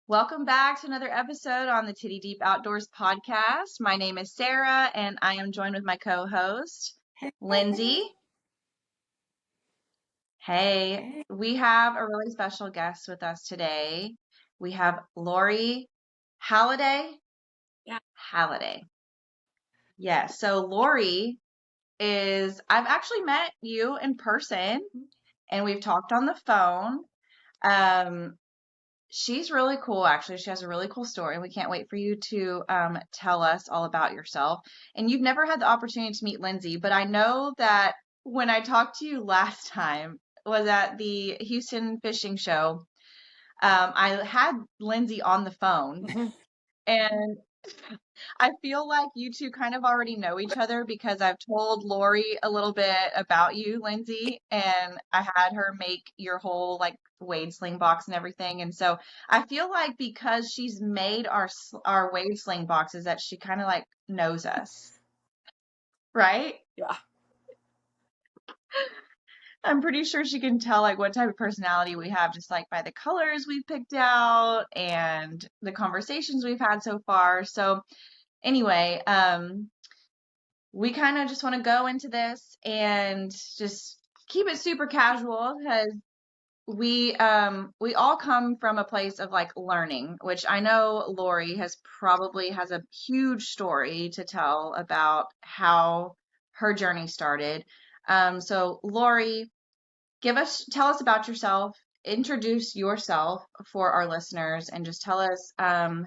Welcome back to another episode on the Titty Deep Outdoors podcast. My name is Sarah, and I am joined with my co-host, Lindsay. Hey, we have a really special guest with us today. We have Lori Halliday. Yeah. Halliday. Yeah, so Lori I've actually met you in person, and we've talked on the phone. She's really cool, actually. She has a really cool story. We can't wait for you to tell us all about yourself. And you've never had the opportunity to meet Lindsay, but I know that when I talked to you last time was at the Houston fishing show. I had Lindsay on the phone, and I feel like you two kind of already know each other because I've told Lori a little bit about you, Lindsay, and I had her make your whole like Wade Sling box and everything. And so I feel like because she's made our Wade Sling boxes that she kind of like knows us, right? Yeah. I'm pretty sure she can tell like what type of personality we have just like by the colors we've picked out and the conversations we've had so far. So anyway, we kind of just want to go into this and just keep it super casual because we all come from a place of like learning, which I know Lori has a huge story to tell about how her journey started. So Lori, tell us about yourself, introduce yourself for our listeners, and just tell us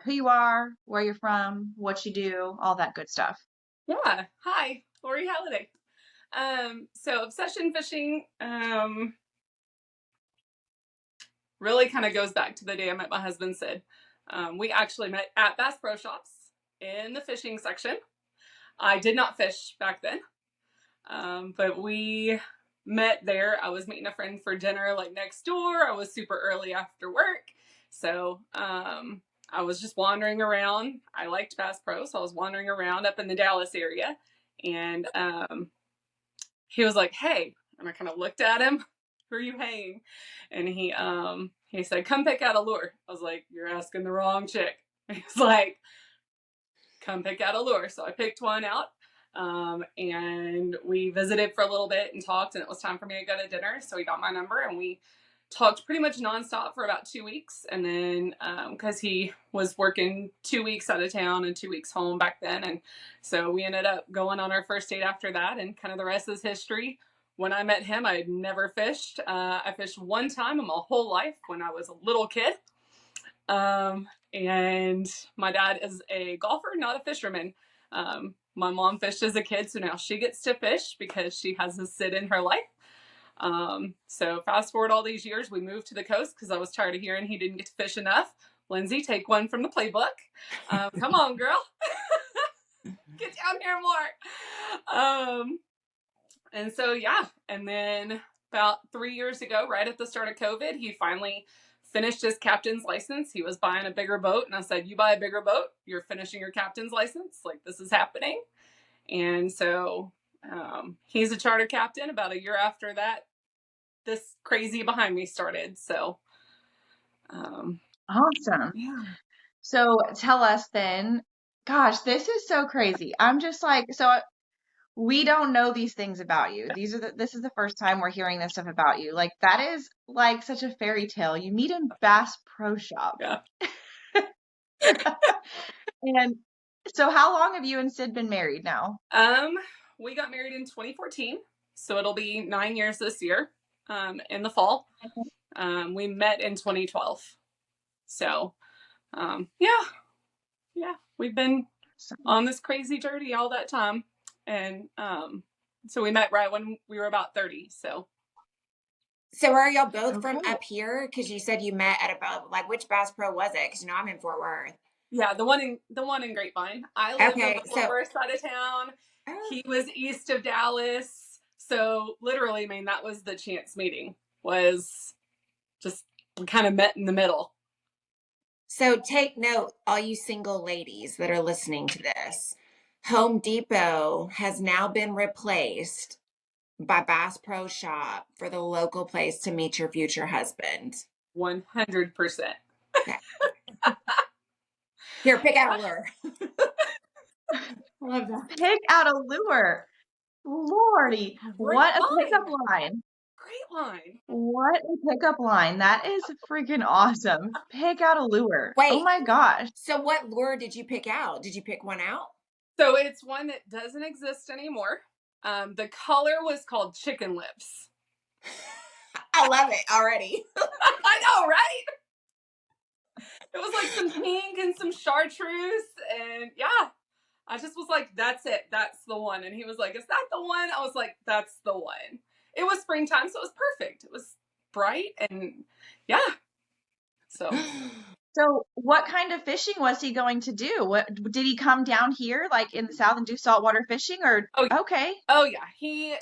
who you are, where you're from, what you do, all that good stuff. Yeah. Hi, Lori Halliday. So obsession fishing really kind of goes back to the day I met my husband, Sid. We actually met at Bass Pro Shops in the fishing section. I did not fish back then, but we met there. I was meeting a friend for dinner like next door. I was super early after work. So I was just wandering around. I liked Bass Pro, so I was wandering around up in the Dallas area. And he was like, "Hey," and I kind of looked at him. "Who are you hanging?" And he said, "Come pick out a lure." I was like, "You're asking the wrong chick." He's like, "Come pick out a lure." So I picked one out. And we visited for a little bit and talked, and it was time for me to go to dinner. So he got my number, and we talked pretty much nonstop for about 2 weeks. And then, because he was working 2 weeks out of town and 2 weeks home back then. And so we ended up going on our first date after that, and kind of the rest is history. When I met him, I had never fished. I fished one time in my whole life when I was a little kid. And my dad is a golfer, not a fisherman. My mom fished as a kid, so now she gets to fish because she has a Sid in her life. So fast forward all these years, we moved to the coast because I was tired of hearing he didn't get to fish enough. Lindsay, take one from the playbook. Come on, girl. Get down here more. And so, yeah. And then about 3 years ago, right at the start of COVID, he finally finished his captain's license. He was buying a bigger boat. And I said, "You buy a bigger boat, you're finishing your captain's license. Like, this is happening." And so he's a charter captain. About a year after that, this crazy behind me started. So Awesome. yeah. So tell us then, gosh, this is so crazy. I'm just like, we don't know these things about you. This is the first time we're hearing this stuff about you. Like that is like such a fairy tale. You meet in Bass Pro Shop. Yeah. And so how long have you and Sid been married now? We got married in 2014, so it'll be 9 years this year, in the fall. We met in 2012. So, yeah, we've been on this crazy journey all that time. And so we met right when we were about 30. So are y'all both from Okay. up here? Because you said you met at about like which Bass Pro was it? Because I'm in Fort Worth. yeah, the one in Grapevine. I lived on Okay, the Fort Worth side of town. He was east of Dallas. So literally, I mean, that was the chance meeting. Was just we kind of met in the middle. so take note, all you single ladies that are listening to this. Home Depot has now been replaced by Bass Pro Shop for the local place to meet your future husband. 100%. Okay. Here, pick out a lure. I love that. Pick out a lure. Lordy, Great what a pickup line. line. Great line. What a pickup line. That is freaking awesome. Pick out a lure. Oh Wait, my gosh. so what lure did you pick out? Did you pick one out? So it's one that doesn't exist anymore. The color was called Chicken Lips. I love it already. I know, right? It was like some pink and some chartreuse, and yeah, I just was like, that's it, that's the one. And he was like, is that the one? I was like, that's the one. It was springtime, so it was perfect. It was bright, and yeah. So What kind of fishing was he going to do? What did he come down here like in the South and do saltwater fishing or okay. Oh yeah, he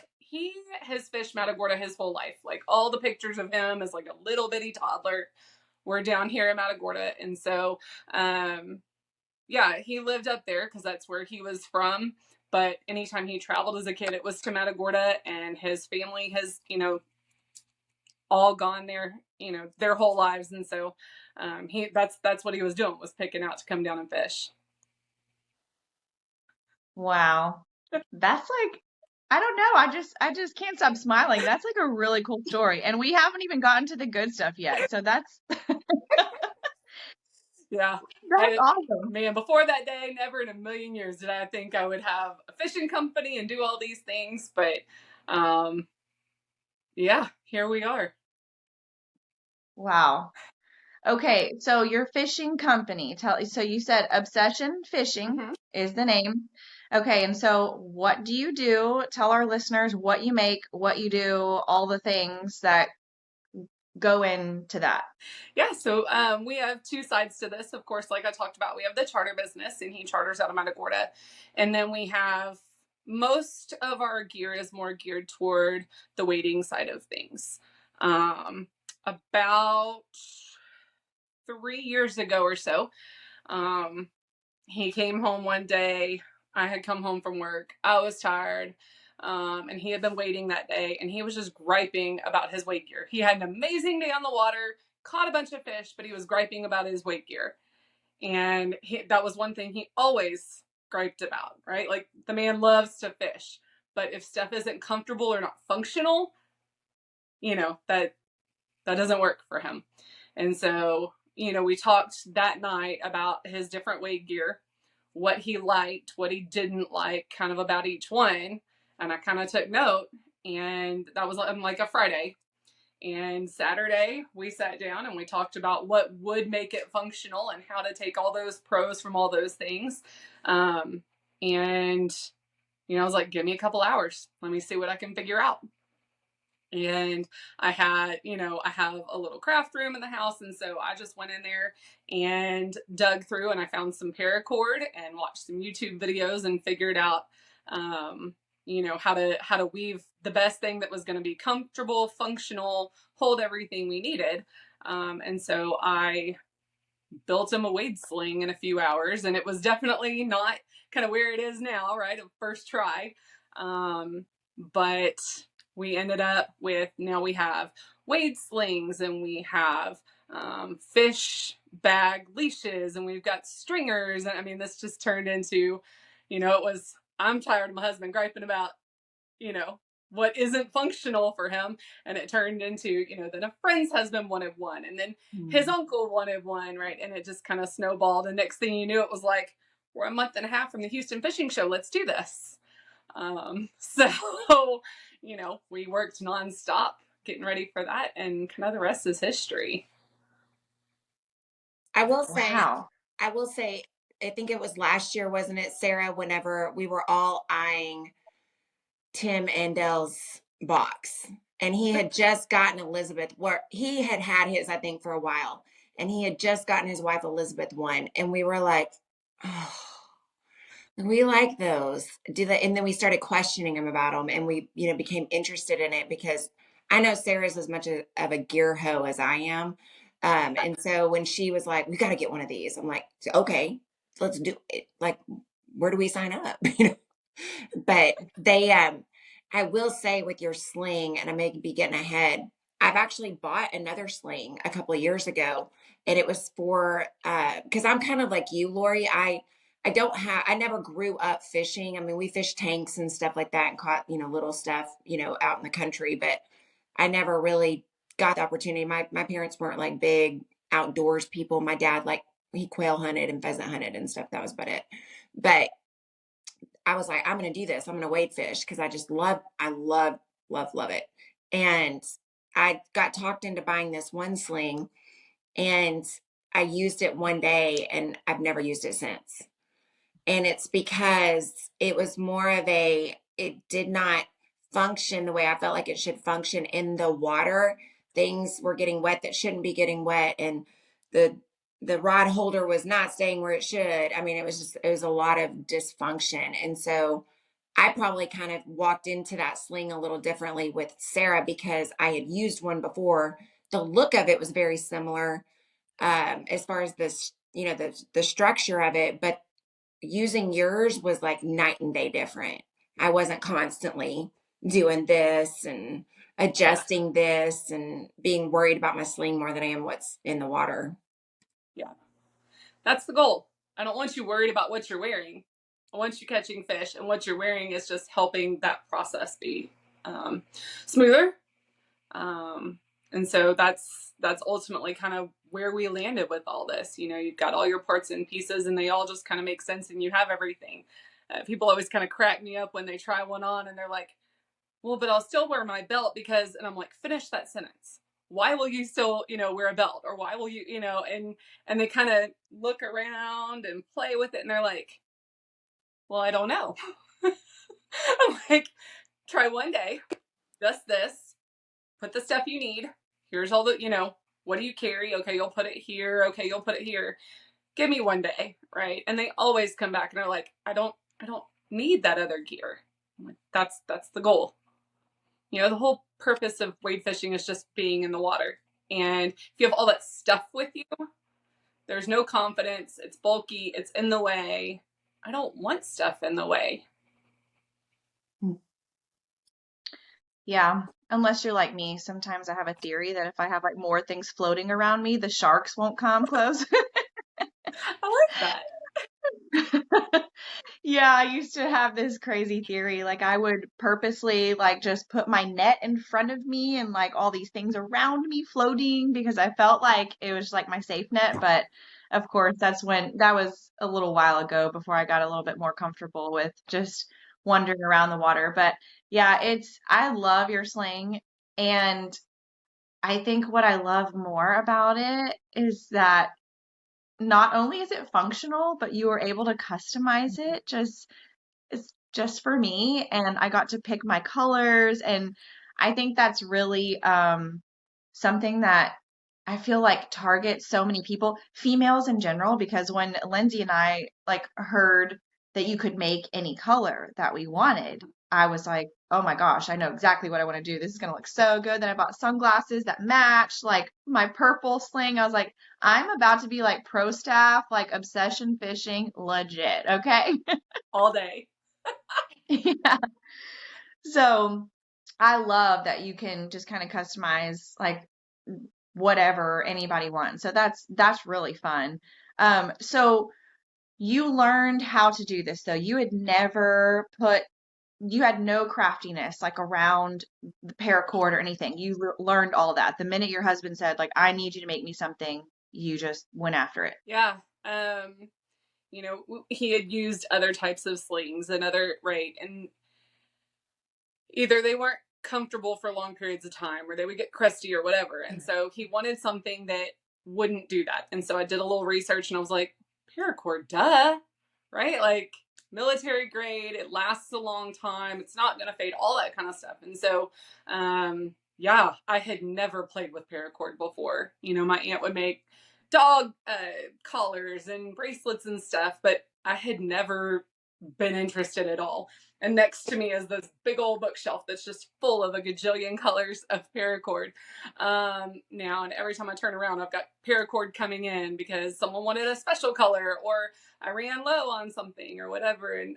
has fished Matagorda his whole life. Like all the pictures of him as like a little bitty toddler were down here in Matagorda, and so yeah, he lived up there because that's where he was from. But anytime he traveled as a kid, it was to Matagorda, and his family has, all gone there, their whole lives, and so that's what he was doing, was picking out to come down and fish. Wow. That's like, I don't know. I just can't stop smiling. That's like a really cool story. And we haven't even gotten to the good stuff yet. So that's Yeah. that's awesome. Man, before that day, never in a million years did I think I would have a fishing company and do all these things. But yeah, here we are. Wow. Okay, so your fishing company, so you said Obsession Fishing is the name. Okay, and so what do you do? Tell our listeners what you make, what you do, all the things that go into that. Yeah, so we have two sides to this. Of course, like I talked about, we have the charter business, and he charters out of Matagorda. And then we have, most of our gear is more geared toward the wading side of things. About 3 years ago or so, he came home one day. I had come home from work. I was tired. And he had been waiting that day, and he was just griping about his wade gear. He had an amazing day on the water, caught a bunch of fish, but he was griping about his wade gear. And that was one thing he always griped about, right? Like, the man loves to fish, but if stuff isn't comfortable or not functional, that doesn't work for him. And so, we talked that night about his different wade gear, what he liked, what he didn't like, kind of about each one. And I kind of took note, and that was on like a Friday. And Saturday, we sat down and we talked about what would make it functional and how to take all those pros from all those things. And, I was like, give me a couple hours. Let me see what I can figure out. And I had, I have a little craft room in the house. And so I just went in there and dug through, and I found some paracord and watched some YouTube videos and figured out, how to weave the best thing that was going to be comfortable, functional, hold everything we needed. And so I built him a wade sling in a few hours, and it was definitely not kind of where it is now, right? First try. But we ended up with, now we have wade slings, and we have fish bag leashes, and we've got stringers. And I mean, this just turned into, I'm tired of my husband griping about, what isn't functional for him. And it turned into, then a friend's husband wanted one, and then his uncle wanted one, right? And it just kind of snowballed. And next thing you knew, it was like, we're a month and a half from the Houston Fishing Show. Let's do this. So, we worked nonstop getting ready for that, and kind of the rest is history. I will Wow. say, I think it was last year, wasn't it, Sarah, whenever we were all eyeing Tim Andel's box, and he had just gotten Elizabeth, where he had his, I think, for a while, and he had just gotten his wife Elizabeth one, and we were like, oh, we like those. And then we started questioning him about them, and we, became interested in it because I know Sarah's as much of a gear hoe as I am. And so when she was like, we got to get one of these, I'm like, okay, let's do it. Like, where do we sign up? But they, I will say with your sling, and I may be getting ahead, I've actually bought another sling a couple of years ago, and it was for because I'm kind of like you, Lori. I never grew up fishing. I mean, we fished tanks and stuff like that and caught, little stuff, out in the country, but I never really got the opportunity. My parents weren't like big outdoors people. My dad, like, he quail hunted and pheasant hunted and stuff. That was about it. But I was like, I'm going to do this. I'm going to wade fish because I love it. And I got talked into buying this one sling, and I used it one day and I've never used it since. And it's because it did not function the way I felt like it should function in the water. Things were getting wet that shouldn't be getting wet. And the, the rod holder was not staying where it should. I mean, it was a lot of dysfunction. And so I probably kind of walked into that sling a little differently with Sarah because I had used one before. The look of it was very similar, as far as this, the structure of it, but using yours was like night and day different. I wasn't constantly doing this and Yeah. adjusting this and being worried about my sling more than I am what's in the water. Yeah. That's the goal. I don't want you worried about what you're wearing. I want you catching fish, and what you're wearing is just helping that process be smoother. Um, and so that's ultimately kind of where we landed with all this. You've got all your parts and pieces, and they all just kind of make sense, and you have everything. People always kind of crack me up when they try one on, and they're like, "Well, but I'll still wear my belt because," and I'm like, "Finish that sentence. Why will you still, wear a belt, or why will you, and they kind of look around and play with it, and they're like, "Well, I don't know." I'm like, "Try one day, just this. Put the stuff you need. Here's all the, what do you carry? Okay, you'll put it here. Okay, you'll put it here. Give me one day, right?" And they always come back and they're like, I don't need that other gear." I'm like, that's the goal. The whole purpose of wade fishing is just being in the water. And if you have all that stuff with you, there's no confidence. It's bulky. It's in the way. I don't want stuff in the way. Yeah, unless you're like me, sometimes I have a theory that if I have like more things floating around me, the sharks won't come close. I like that. Yeah, I used to have this crazy theory. Like I would purposely like just put my net in front of me and like all these things around me floating because I felt like it was like my safe net. But of course, that was a little while ago before I got a little bit more comfortable with just wandering around the water. But yeah, I love your sling. And I think what I love more about it is that not only is it functional, but you were able to customize it it's just for me, and I got to pick my colors, and I think that's really something that I feel like targets so many people, females in general, because when Lindsay and I like heard that you could make any color that we wanted, I was like, oh my gosh, I know exactly what I want to do. This is gonna look so good. Then I bought sunglasses that match like my purple sling. I was like, I'm about to be like pro staff, like obsession fishing, legit, okay? All day. Yeah. So I love that you can just kind of customize like whatever anybody wants. So that's really fun. So you learned how to do this though. You had no craftiness like around the paracord or anything. You learned all that. The minute your husband said like, I need you to make me something, you just went after it. Yeah. He had used other types of slings and other, right. And either they weren't comfortable for long periods of time or they would get crusty or whatever. And so he wanted something that wouldn't do that. And so I did a little research and I was like, paracord, duh, right? Like military grade, it lasts a long time, it's not going to fade, all that kind of stuff. And so, yeah, I had never played with paracord before. My aunt would make dog collars and bracelets and stuff, but I had never been interested at all. And next to me is this big old bookshelf that's just full of a gajillion colors of paracord. Now, and every time I turn around, I've got paracord coming in because someone wanted a special color or I ran low on something or whatever. And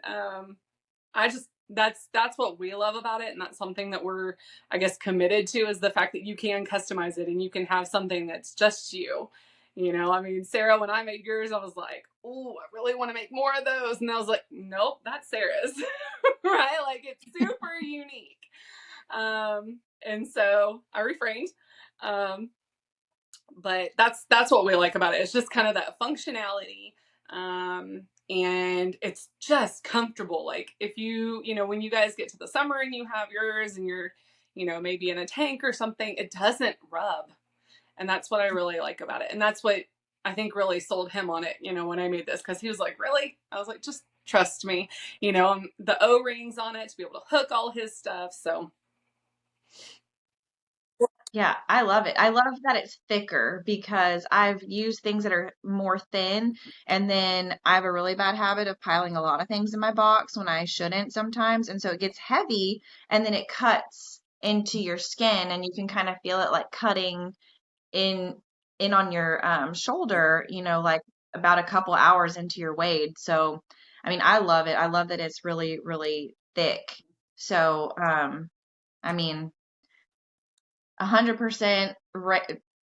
I just that's what we love about it, and that's something that we're, I guess, committed to, is the fact that you can customize it and you can have something that's just you. You know, I mean, Sarah, when I made yours, I was like, oh, I really want to make more of those. And I was like, nope, that's Sarah's. Right? Like, it's super unique. And so I refrained. But that's what we like about it. It's just kind of that functionality. And it's just comfortable. Like, if you know, when you guys get to the summer and you have yours and you're, you know, maybe in a tank or something, it doesn't rub. And that's what I really like about it. And that's what I think really sold him on it, you know, when I made this, because he was like, really? I was like, just trust me, you know, the O-rings on it to be able to hook all his stuff. So Yeah, I love it. I love that it's thicker because I've used things that are more thin, and then I have a really bad habit of piling a lot of things in my box when I shouldn't sometimes, and so it gets heavy and then it cuts into your skin and you can kind of feel it like cutting in on your shoulder, you know, like about a couple hours into your wade. So, I mean, I love it. I love that it's really, really thick. So, I mean, 100%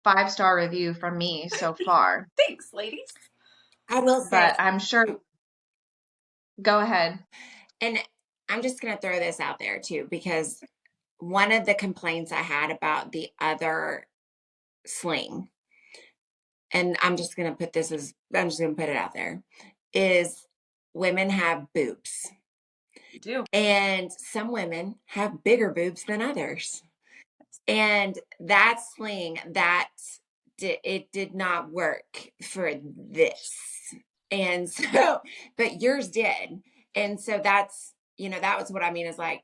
5-star review from me so far. thanks, ladies. I will say, But I'm sure, go ahead. and I'm just going to throw this out there too, because one of the complaints I had about the other sling, and I'm just going to put it out there, is women have boobs. You do. And some women have bigger boobs than others. And that sling, it did not work for this. And so, but yours did. And so that's, you know, that was what I mean is like,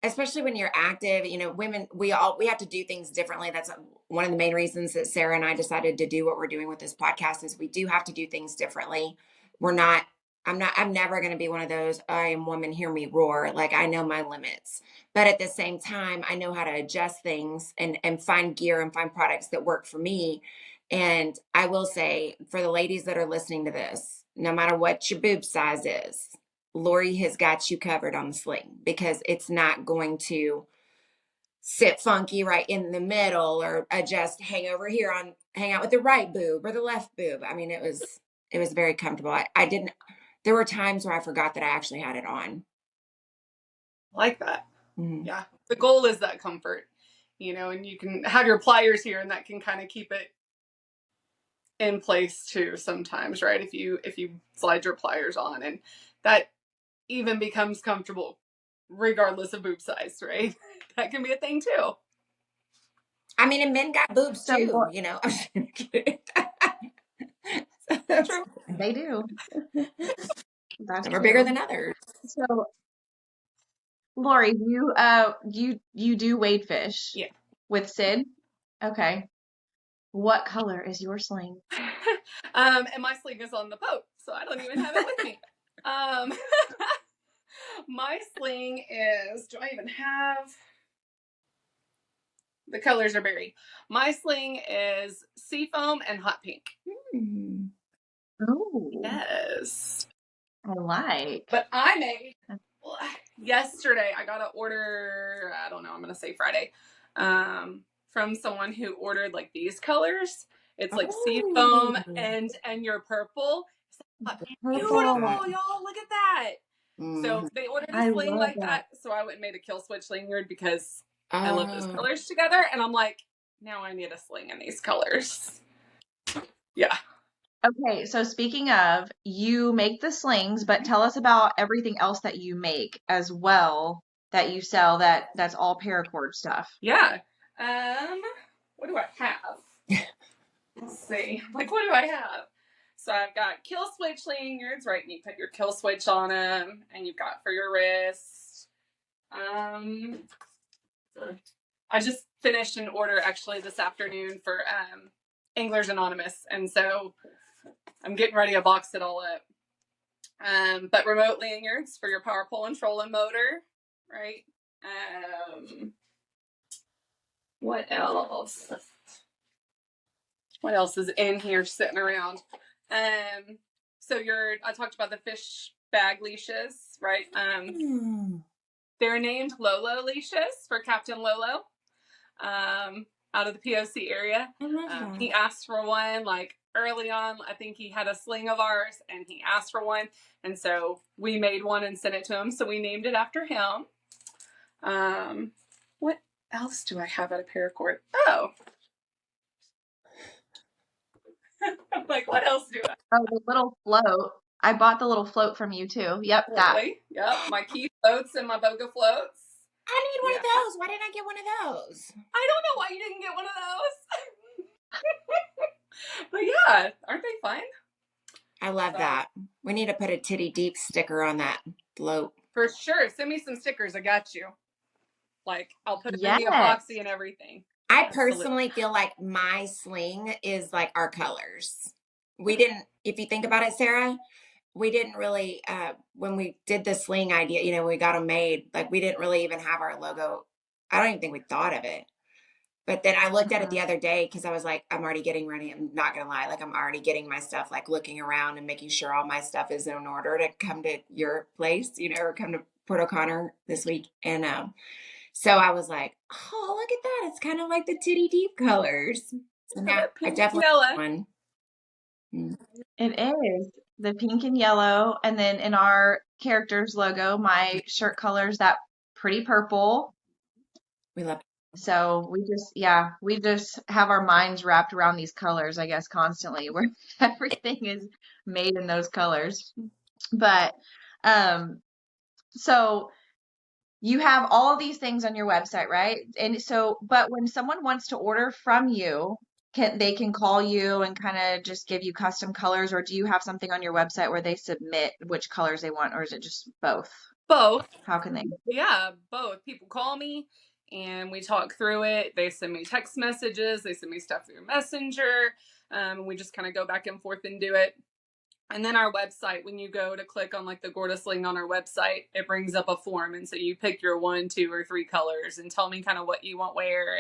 especially when you're active, you know, women, we have to do things differently. That's one of the main reasons that Sarah and I decided to do what we're doing with this podcast, is we do have to do things differently. I'm never going to be one of those, I am woman, hear me roar. Like, I know my limits, but at the same time, I know how to adjust things and find gear and find products that work for me. And I will say, for the ladies that are listening to this, no matter what your boob size is, Lori has got you covered on the sling, because it's not going to sit funky right in the middle or adjust, hang out with the right boob or the left boob. I mean, it was very comfortable. I didn't, there were times where I forgot that I actually had it on. Like that. Mm-hmm. Yeah. The goal is that comfort, you know, and you can have your pliers here and that can kind of keep it in place too sometimes, right? If you slide your pliers on, and that even becomes comfortable regardless of boob size, right? That can be a thing too. I mean, and men got boobs So, too, you know. True. they do. That's Some are bigger true. than others. So, Lori, you do wade fish Yeah. with Sid? Okay. What color is your sling? And my sling is on the boat, so I don't even have it with me. My sling is, do I even have, the colors are buried. My sling is seafoam and hot pink. Mm. Oh, Yes. I like. But I made, yesterday, I got an order, I don't know, I'm going to say Friday, from someone who ordered like these colors. It's like seafoam and your purple. Beautiful, Purple. y'all, look at that. So they ordered a I sling love like that. that. So I went and made a kill switch lanyard because I love those colors together. And I'm like, now I need a sling in these colors. Yeah. Okay, so speaking of, you make the slings, but tell us about everything else that you make as well that you sell that's all paracord stuff. Yeah. What do I have? Let's see. Like, what do I have? So I've got kill switch lanyards, right? And you put your kill switch on them, and you've got for your wrist. I just finished an order actually this afternoon for Anglers Anonymous, and so I'm getting ready to box it all up. But remote lanyards for your power pole and trolling motor, right? What else? What else is in here sitting around? So I talked about the fish bag leashes, right? They're named Lolo leashes for Captain Lolo, out of the POC area. I love that. He asked for one like early on. I think he had a sling of ours and he asked for one. And so we made one and sent it to him. So we named it after him. What else do I have at a paracord? Oh. I'm like, what else do I? Oh, the little float. I bought the little float from you too. Yep, that. Really? Yep, my key floats and my boga floats. I need one of those. Why didn't I get one of those? I don't know why you didn't get one of those. But yeah, aren't they fun? I love that. We need to put a Titty Deep sticker on that float. For sure. Send me some stickers. I got you. Like, I'll put it in Yes. the epoxy and everything. I personally feel like my sling is like our colors. We didn't, if you think about it, Sarah, we didn't really, when we did the sling idea, you know, we got them made, like we didn't really even have our logo. I don't even think we thought of it. But then I looked at it the other day because I was like, I'm already getting ready. I'm not going to lie. Like, I'm already getting my stuff, like looking around and making sure all my stuff is in order to come to your place, you know, or come to Port O'Connor this week. And so I was like, oh, look at that. It's kind of like the Titty Deep colors. So now I definitely want one. It is the pink and yellow. And then in our character's logo, my shirt color's that pretty purple. We love it. So we just have our minds wrapped around these colors, I guess, constantly, where everything is made in those colors. But so you have all these things on your website, right? And so, but when someone wants to order from you, they can call you and kind of just give you custom colors, or do you have something on your website where they submit which colors they want, or is it just both? Both. How can they? Yeah, both. People call me and we talk through it. They send me text messages. They send me stuff through Messenger. We just kind of go back and forth and do it. And then our website, when you go to click on like the Gorda Sling on our website, it brings up a form. And so you pick your 1, 2, or 3 colors and tell me kind of what you want where.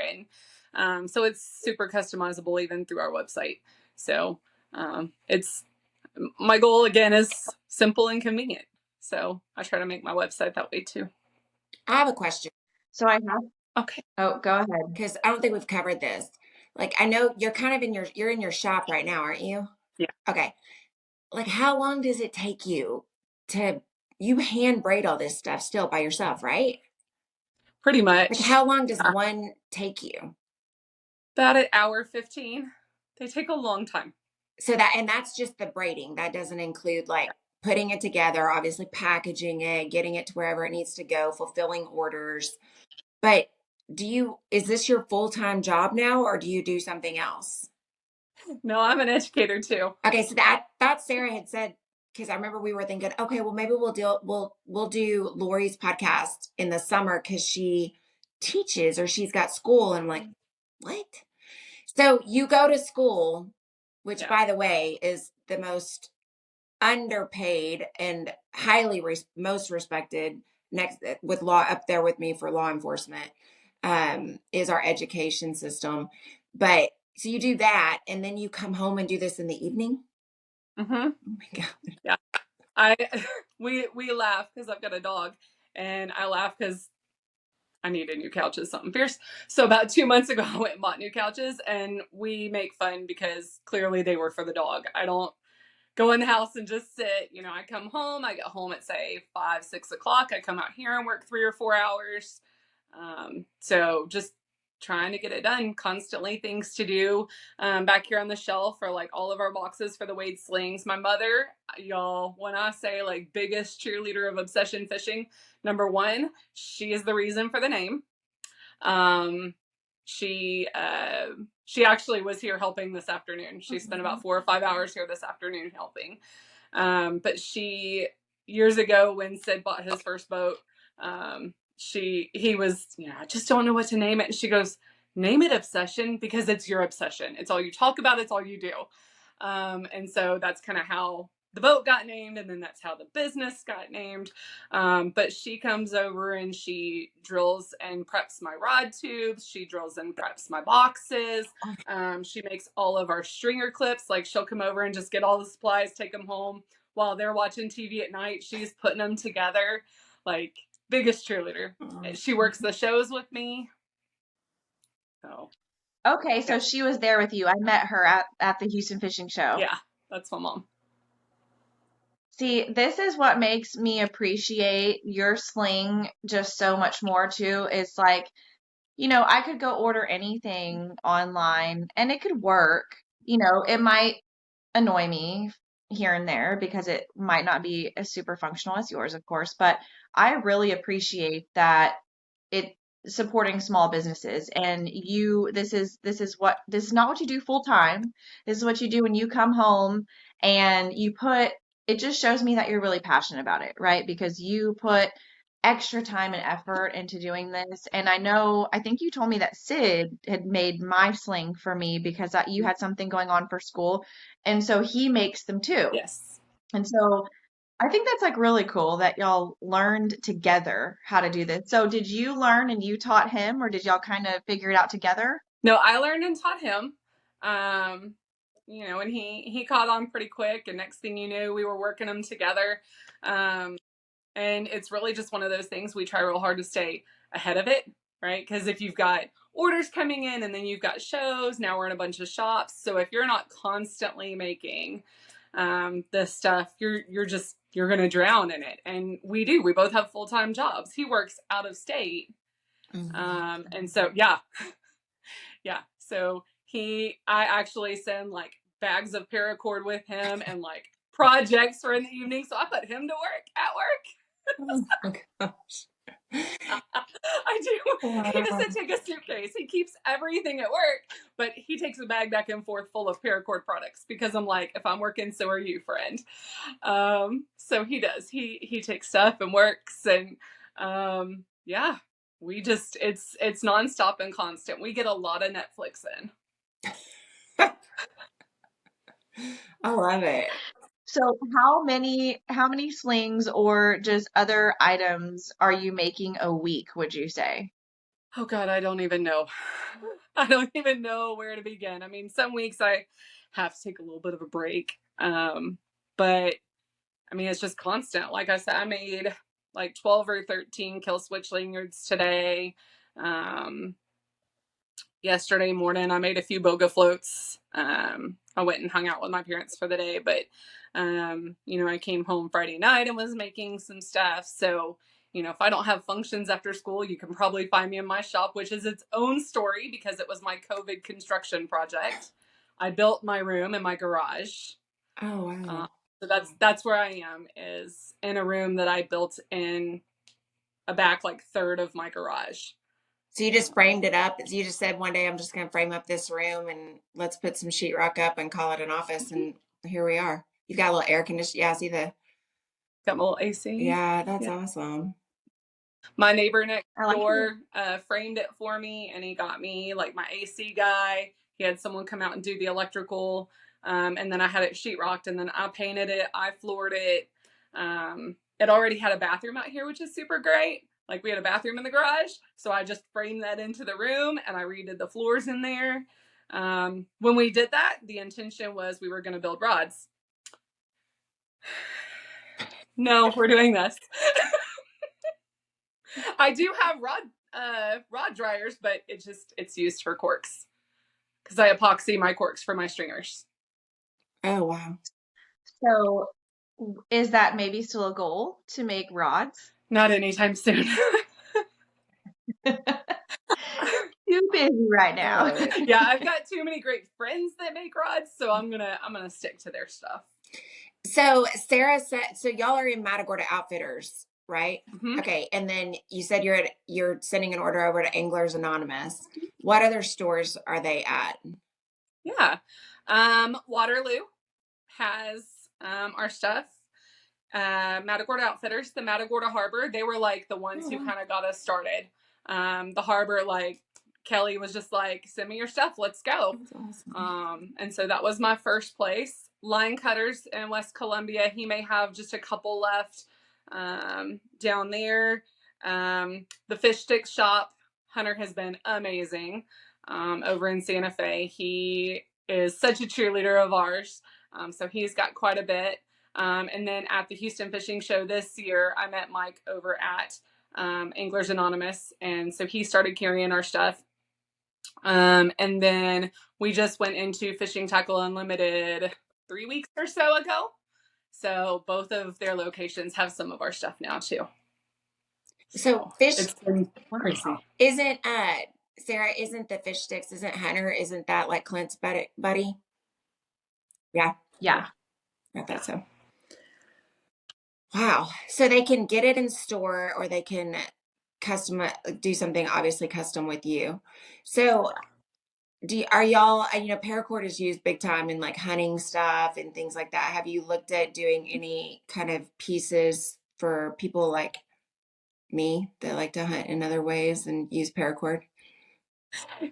And so it's super customizable even through our website. So it's my goal again is simple and convenient. So I try to make my website that way too. I have a question. So I have. Okay. Oh, go ahead. Because I don't think we've covered this. Like, I know you're kind of you're in your shop right now, aren't you? Yeah. Okay. Like, how long does it take you you hand braid all this stuff still by yourself, right? Pretty much. Like, how long does one take you? About an hour 15. They take a long time. So that's just the braiding. That doesn't include like putting it together, obviously packaging it, getting it to wherever it needs to go, fulfilling orders. But is this your full-time job now, or do you do something else? No, I'm an educator too. Okay, so I thought Sarah had said, because I remember we were thinking, okay, well maybe we'll do Lori's podcast in the summer because she teaches or she's got school. And I'm like, what? So you go to school, which by the way is the most underpaid and highly most respected, next with law up there with me for law enforcement, is our education system. But so you do that and then you come home and do this in the evening? Mm-hmm. Oh my God. Yeah. We laugh because I've got a dog, and I laugh because I needed new couches, something fierce. So about 2 months ago, I went and bought new couches, and we make fun because clearly they were for the dog. I don't go in the house and just sit. You know, I come home, I get home at say 5, 6 o'clock. I come out here and work 3 or 4 hours. So just trying to get it done. Constantly things to do. Back here on the shelf are like all of our boxes for the Wade slings. My mother, y'all, when I say like biggest cheerleader of obsession fishing, number 1, she is the reason for the name. She actually was here helping this afternoon. She spent about 4 or 5 hours here this afternoon helping. But she, years ago when Sid bought his first boat, he was, I just don't know what to name it. And she goes, name it Obsession because it's your obsession. It's all you talk about. It's all you do. And so that's kind of how the boat got named, and then that's how the business got named. But she comes over and she drills and preps my rod tubes. She drills and preps my boxes. She makes all of our stringer clips. Like she'll come over and just get all the supplies, take them home, while they're watching TV at night, she's putting them together. Like, biggest cheerleader. She works the shows with me. So Okay, so she was there with you. I met her at the Houston Fishing Show. yeah, that's my mom. See, this is what makes me appreciate your sling just so much more too. It's like, I could go order anything online and it could work. It might annoy me here and there because it might not be as super functional as yours, of course, but I really appreciate that it supporting small businesses. And this is not what you do full time. This is what you do when you come home and it just shows me that you're really passionate about it, right? Because you put extra time and effort into doing this. And I think you told me that Sid had made my sling for me because you had something going on for school. And so he makes them too. Yes. And so I think that's like really cool that y'all learned together how to do this. So did you learn and you taught him, or did y'all kind of figure it out together? No, I learned and taught him. And he caught on pretty quick, and next thing you knew, we were working them together. And it's really just one of those things we try real hard to stay ahead of it, right? Because if you've got orders coming in and then you've got shows, now we're in a bunch of shops. So if you're not constantly making this stuff, you're going to drown in it. And we both have full-time jobs. He works out of state. And so, yeah. Yeah. So I actually send like bags of paracord with him and like projects for in the evening. So I put him to work at work. Oh my gosh. I do. Wow. He doesn't take a suitcase. He keeps everything at work, but he takes a bag back and forth full of paracord products because I'm like, if I'm working, so are you, friend. So he does. He takes stuff and works, and yeah. It's nonstop and constant. We get a lot of Netflix in. I love it. So how many slings or just other items are you making a week, would you say? Oh God, I don't even know. I don't even know where to begin. I mean, some weeks I have to take a little bit of a break. But I mean, it's just constant. Like I said, I made like 12 or 13 kill switch lanyards today. Yesterday morning, I made a few boga floats. I went and hung out with my parents for the day, but I came home Friday night and was making some stuff. So, if I don't have functions after school, you can probably find me in my shop, which is its own story because it was my COVID construction project. I built my room in my garage. Oh, wow. So that's where I am, is in a room that I built in a back like third of my garage. So you just framed it up. You just said one day I'm just going to frame up this room and let's put some sheetrock up and call it an office. And here we are. You've got a little air conditioning. Yeah, I see got my little AC. Yeah, that's awesome. My neighbor next door framed it for me, and he got me like my AC guy. He had someone come out and do the electrical, and then I had it sheetrocked, and then I painted it. I floored it. It already had a bathroom out here, which is super great. Like, we had a bathroom in the garage, so I just framed that into the room, and I redid the floors in there. When we did that, the intention was we were going to build rods. No, we're doing this. I do have rod dryers, but it's used for corks because I epoxy my corks for my stringers. Oh, wow. So is that maybe still a goal to make rods? Not anytime soon. Too busy right now. Yeah, I've got too many great friends that make rods, so I'm gonna stick to their stuff. So Sarah said, so y'all are in Matagorda Outfitters, right? Mm-hmm. Okay, and then you said you're sending an order over to Anglers Anonymous. What other stores are they at? Yeah, Waterloo has our stuff. Matagorda Outfitters, the Matagorda Harbor, they were like the ones who kind of got us started. The Harbor, like, Kelly was just like, send me your stuff, let's go. That's awesome. And so that was my first place. Line Cutters in West Columbia, he may have just a couple left down there. The Fish Stick Shop, Hunter has been amazing over in Santa Fe. He is such a cheerleader of ours. So he's got quite a bit. And then at the Houston Fishing Show this year, I met Mike over at Anglers Anonymous. And so he started carrying our stuff. And then we just went into Fishing Tackle Unlimited 3 weeks or so ago. So both of their locations have some of our stuff now too. So fish, it's been crazy. Isn't Sarah, isn't the fish sticks, isn't Hunter, isn't that like Clint's buddy? Yeah. Yeah. I thought so. Wow. So they can get it in store, or they can do something obviously custom with you. So are y'all, paracord is used big time in like hunting stuff and things like that. Have you looked at doing any kind of pieces for people like me that like to hunt in other ways and use paracord?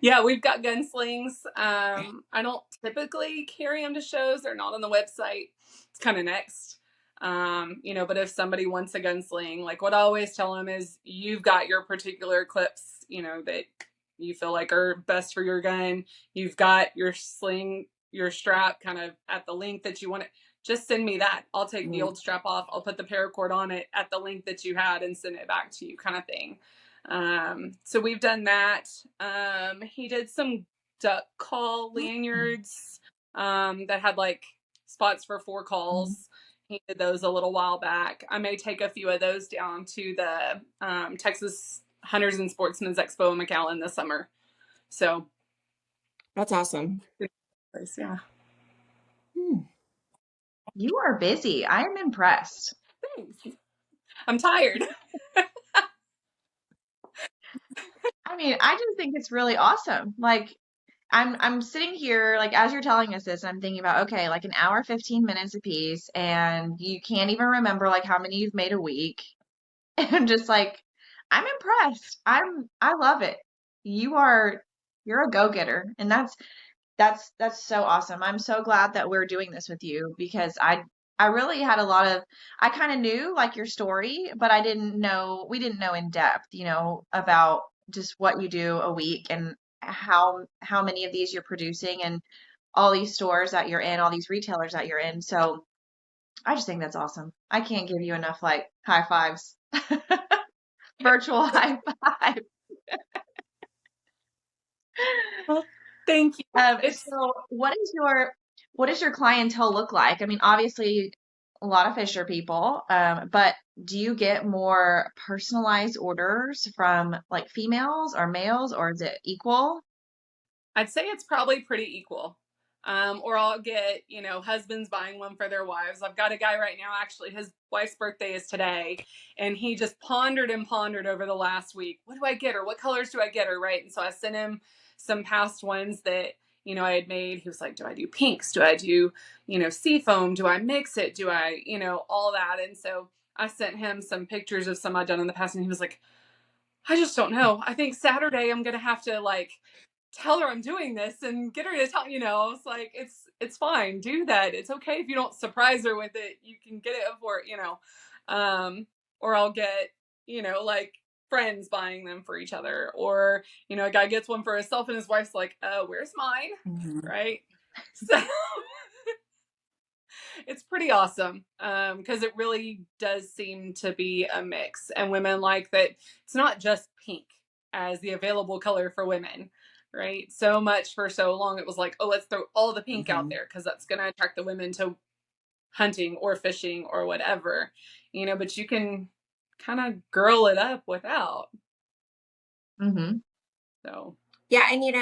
Yeah, we've got gunslings. I don't typically carry them to shows. They're not on the website. It's kind of next. But if somebody wants a gunsling, like what I always tell them is you've got your particular clips, that you feel like are best for your gun. You've got your sling, your strap kind of at the length that you want it. Just send me that. I'll take the old strap off. I'll put the paracord on it at the length that you had and send it back to you, kind of thing. So we've done that. He did some duck call lanyards that had like spots for 4 calls. He did those a little while back. I may take a few of those down to the Texas Hunters and Sportsmen's Expo in McAllen this summer. So that's awesome. Yeah. You are busy. I am impressed. Thanks. I'm tired. I mean, I just think it's really awesome. Like, I'm sitting here, like, as you're telling us this, I'm thinking about, okay, like an hour, 15 minutes a piece, and you can't even remember like how many you've made a week. And just like, I'm impressed. I love it. You're a go-getter. And that's so awesome. I'm so glad that we're doing this with you, because I really had a lot of, I kind of knew like your story, but we didn't know in depth, about just what you do a week and how many of these you're producing and all these stores that you're in, all these retailers that you're in. So I just think that's awesome. I can't give you enough like high fives. Virtual high five. Well, thank you. So what does your clientele look like? I mean, obviously a lot of fisher people, but do you get more personalized orders from like females or males, or is it equal? I'd say it's probably pretty equal. Or I'll get, husbands buying one for their wives. I've got a guy right now, actually, his wife's birthday is today, and he just pondered and pondered over the last week. What do I get her? What colors do I get her? Right. And so I sent him some past ones that, I had made. He was like, do I do pinks? Do I do, sea foam? Do I mix it? Do I, all that? And so I sent him some pictures of some I'd done in the past, and he was like, I just don't know. I think Saturday I'm going to have to like tell her I'm doing this and get her to tell, I was like, it's fine. Do that. It's okay if you don't surprise her with it. You can get it before, or I'll get, like friends buying them for each other, or, a guy gets one for himself and his wife's like, where's mine? Mm-hmm. Right. So it's pretty awesome. Cause it really does seem to be a mix, and women like that. It's not just pink as the available color for women. Right. So much for so long. It was like, oh, let's throw all the pink out there because that's going to attract the women to hunting or fishing or whatever, but you can kind of girl it up without. Mm-hmm. So, yeah. And,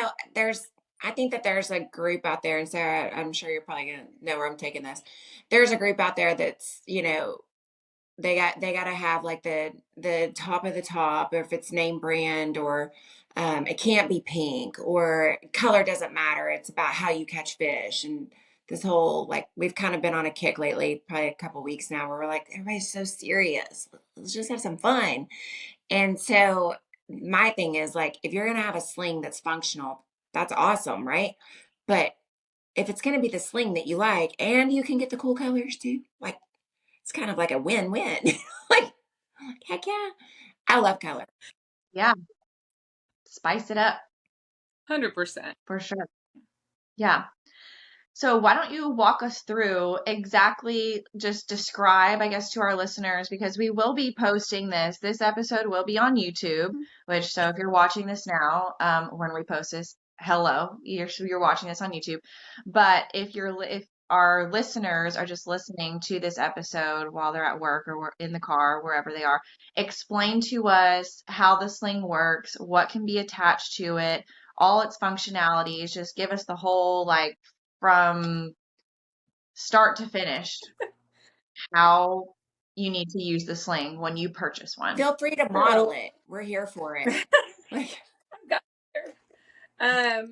I think that there's a group out there, and Sarah, I'm sure you're probably going to know where I'm taking this. There's a group out there that's, they got to have like the top of the top, or if it's name brand, or it can't be pink, or color doesn't matter. It's about how you catch fish. And this whole, like, we've kind of been on a kick lately, probably a couple weeks now, where we're like, everybody's so serious. Let's just have some fun. And so my thing is like, if you're going to have a sling that's functional, that's awesome, right? But if it's going to be the sling that you like, and you can get the cool colors too, like, it's kind of like a win-win. like, heck yeah. I love color. Yeah. Spice it up. 100%. For sure. Yeah. So why don't you walk us through exactly, just describe, I guess, to our listeners, because we will be posting this. This episode will be on YouTube, which, so if you're watching this now, when we post this, hello, you're watching this on YouTube. But if our listeners are just listening to this episode while they're at work or in the car, wherever they are, explain to us how the sling works, what can be attached to it, all its functionalities. Just give us the whole, like, from start to finish, how you need to use the sling when you purchase one. Feel free to model it. We're here for it. I've got it there.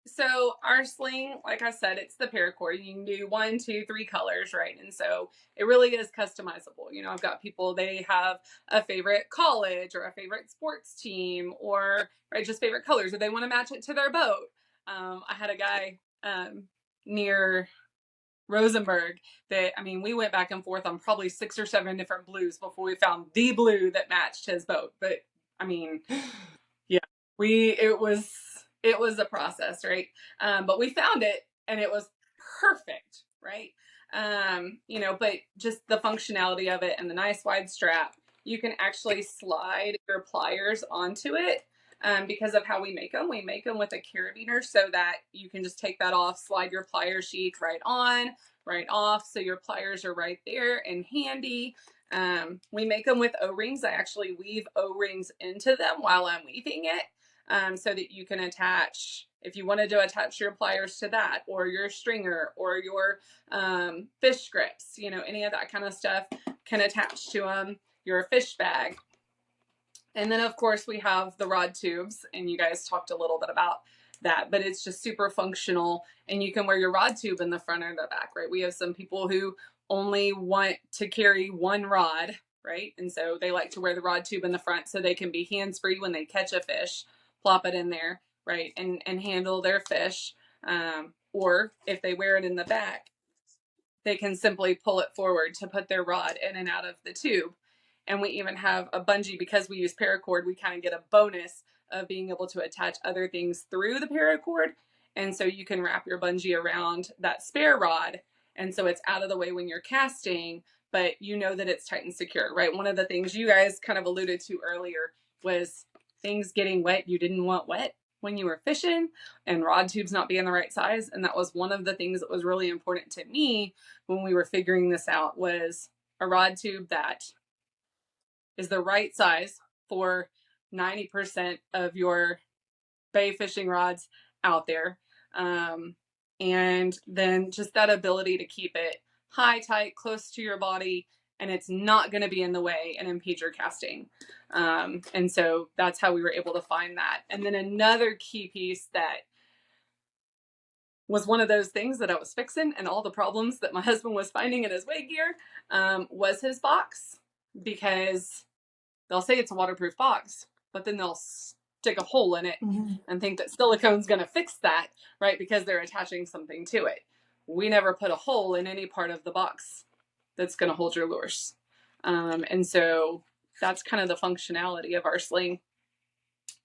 So our sling, like I said, it's the paracord. You can do 1, 2, 3 colors, right? And so it really is customizable. You know, I've got people, they have a favorite college or a favorite sports team, or right, just favorite colors, or they want to match it to their boat. I had a guy near Rosenberg that, I mean, we went back and forth on probably 6 or 7 different blues before we found the blue that matched his boat. But I mean, yeah, it was a process, right? But we found it and it was perfect, right? You know, but just the functionality of it and the nice wide strap, you can actually slide your pliers onto it. Because of how we make them with a carabiner so that you can just take that off, slide your plier sheet right on, right off. So your pliers are right there and handy. We make them with O-rings. I actually weave O-rings into them while I'm weaving it, so that you can attach, if you wanted to attach your pliers to that, or your stringer, or your fish grips, you know, any of that kind of stuff can attach to them, your fish bag. And then, of course, we have the rod tubes, and you guys talked a little bit about that, but it's just super functional, and you can wear your rod tube in the front or the back, right? We have some people who only want to carry one rod, right? And so they like to wear the rod tube in the front so they can be hands-free when they catch a fish, plop it in there, right? And handle their fish. Or if they wear it in the back, they can simply pull it forward to put their rod in and out of the tube. And we even have a bungee, because we use paracord, we kind of get a bonus of being able to attach other things through the paracord. And so you can wrap your bungee around that spare rod. And so it's out of the way when you're casting, but you know that it's tight and secure, right? One of the things you guys kind of alluded to earlier was things getting wet you didn't want wet when you were fishing, and rod tubes not being the right size. And that was one of the things that was really important to me when we were figuring this out, was a rod tube that is the right size for 90% of your bay fishing rods out there. And then just that ability to keep it high, tight, close to your body, and it's not going to be in the way and impede your casting. And so that's how we were able to find that. And then another key piece that was one of those things that I was fixing, and all the problems that my husband was finding in his wake gear, was his box. Because they'll say it's a waterproof box, but then they'll stick a hole in it and think that silicone's going to fix that, right? Because they're attaching something to it. We never put a hole in any part of the box that's going to hold your lures. And so that's kind of the functionality of our sling.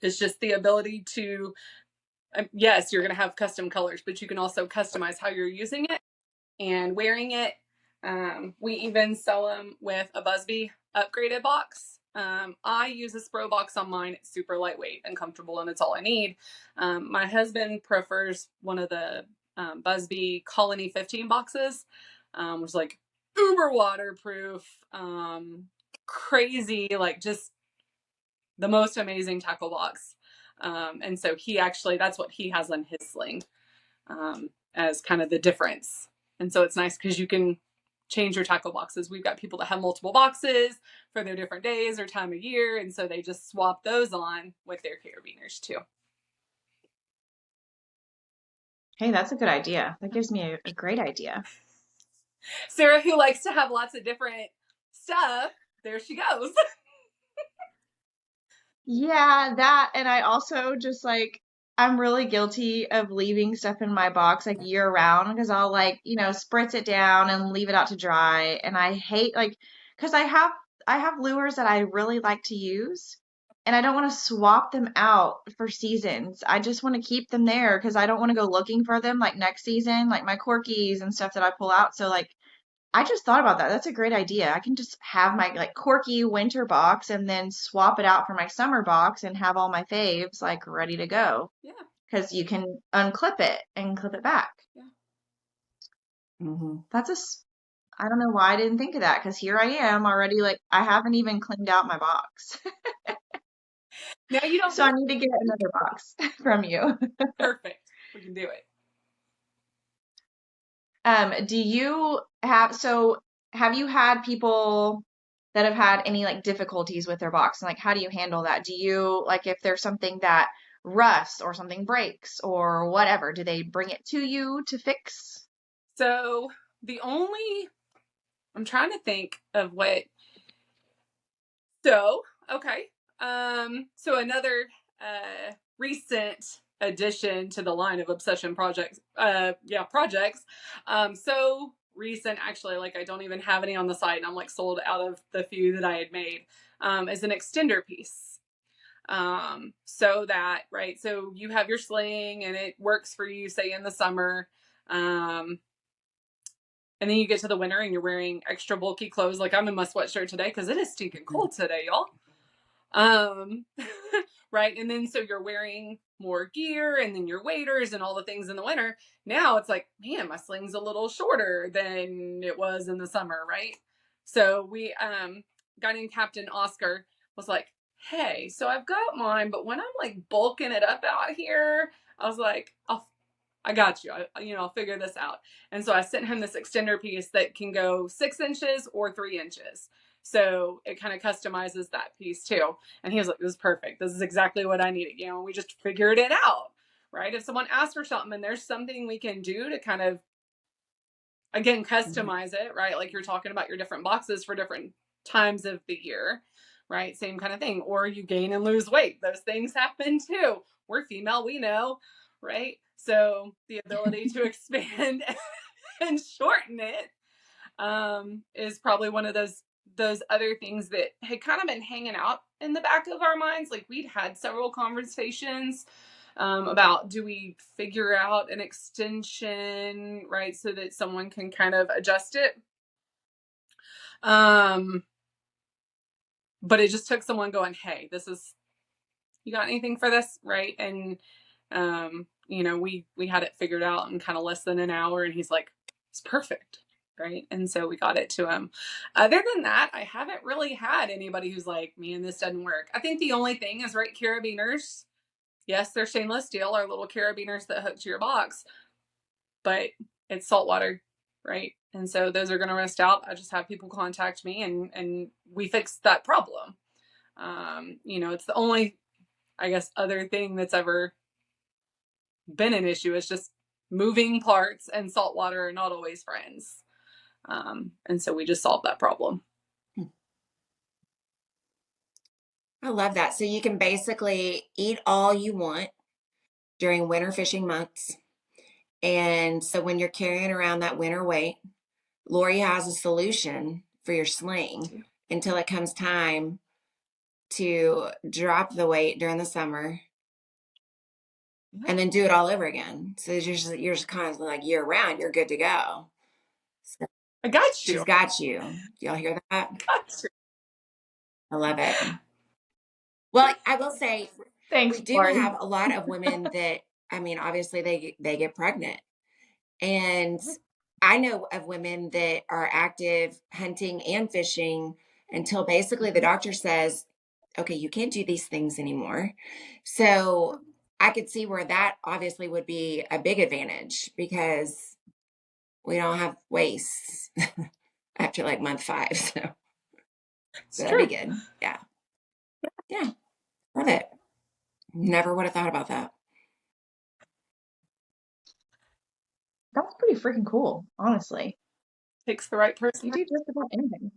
It's just the ability to, yes, you're going to have custom colors, but you can also customize how you're using it and wearing it. We even sell them with a Busby upgraded box. I use a Spro box on mine. It's super lightweight and comfortable, and it's all I need. My husband prefers one of the Busby Colony 15 boxes, which is like uber waterproof, crazy, like just the most amazing tackle box. And so he actually, that's what he has on his sling, as kind of the difference. And so it's nice because you can change your tackle boxes. We've got people that have multiple boxes for their different days or time of year, and so they just swap those on with their carabiners too. Hey, that's a good idea. That gives me a great idea. Sarah, who likes to have lots of different stuff, there she goes. Yeah, that, and I also just, like, I'm really guilty of leaving stuff in my box like year round, because I'll, like, spritz it down and leave it out to dry. And I hate, like, because I have lures that I really like to use, and I don't want to swap them out for seasons. I just want to keep them there because I don't want to go looking for them like next season, like my corkies and stuff that I pull out. So like I just thought about that. That's a great idea. I can just have my like corky winter box and then swap it out for my summer box and have all my faves like ready to go. Yeah. Because you can unclip it and clip it back. Yeah. Mm-hmm. I don't know why I didn't think of that because here I am already like I haven't even cleaned out my box. No, you don't. So I need to get another box from you. Perfect. We can do it. Do you have you had people that have had any like difficulties with their box and like how do you handle that? Do you like if there's something that rusts or something breaks or whatever, do they bring it to you to fix? So I'm trying to think of what. So, okay. So another recent addition to the line of obsession projects. Projects. So recent, actually, like I don't even have any on the site, and I'm like sold out of the few that I had made. Is an extender piece. So that, right, so you have your sling and it works for you, say in the summer. And then you get to the winter and you're wearing extra bulky clothes. Like I'm in my sweatshirt today because it is stinking cold today, y'all. Right. And then so you're wearing more gear and then your waders and all the things in the winter. Now it's like, man, my sling's a little shorter than it was in the summer, right? So we guy named Captain Oscar was like, hey, so I've got mine, but when I'm like bulking it up out here, I was like, I got you. I'll figure this out. And so I sent him this extender piece that can go 6 inches or 3 inches. So it kind of customizes that piece too. And he was like, this is perfect. This is exactly what I needed. And we just figured it out, right? If someone asks for something and there's something we can do to kind of, again, customize it, right? Like you're talking about your different boxes for different times of the year, right? Same kind of thing. Or you gain and lose weight. Those things happen too. We're female, we know, right? So the ability to expand and shorten it is probably one of those other things that had kind of been hanging out in the back of our minds. Like we'd had several conversations about do we figure out an extension, right, so that someone can kind of adjust it. But it just took someone going, hey, you got anything for this, right? And we had it figured out in kind of less than an hour, and he's like, it's perfect, right? And so we got it to him. Other than that, I haven't really had anybody who's like, man, this doesn't work. I think the only thing is, right, carabiners. Yes, they're stainless steel, our little carabiners that hook to your box, but it's salt water, right? And so those are going to rust out. I just have people contact me and we fix that problem. It's the only, I guess, other thing that's ever been an issue. Is just moving parts and salt water are not always friends. And so we just solved that problem. I love that. So you can basically eat all you want during winter fishing months. And so when you're carrying around that winter weight, Lori has a solution for your sling until it comes time to drop the weight during the summer and then do it all over again. So you're just kind of like year round, you're good to go. So I got you. She's got you. Do y'all hear that? Got you. I love it. Well, I will say, Thanks, we do Lori. have a lot of women that, obviously they get pregnant. And I know of women that are active hunting and fishing until basically the doctor says, okay, you can't do these things anymore. So I could see where that obviously would be a big advantage because we don't have wastes after like month 5. So that'd be good. Yeah. Yeah. Love it. Never would have thought about that. That's pretty freaking cool, honestly. Takes the right person. You do just about anything.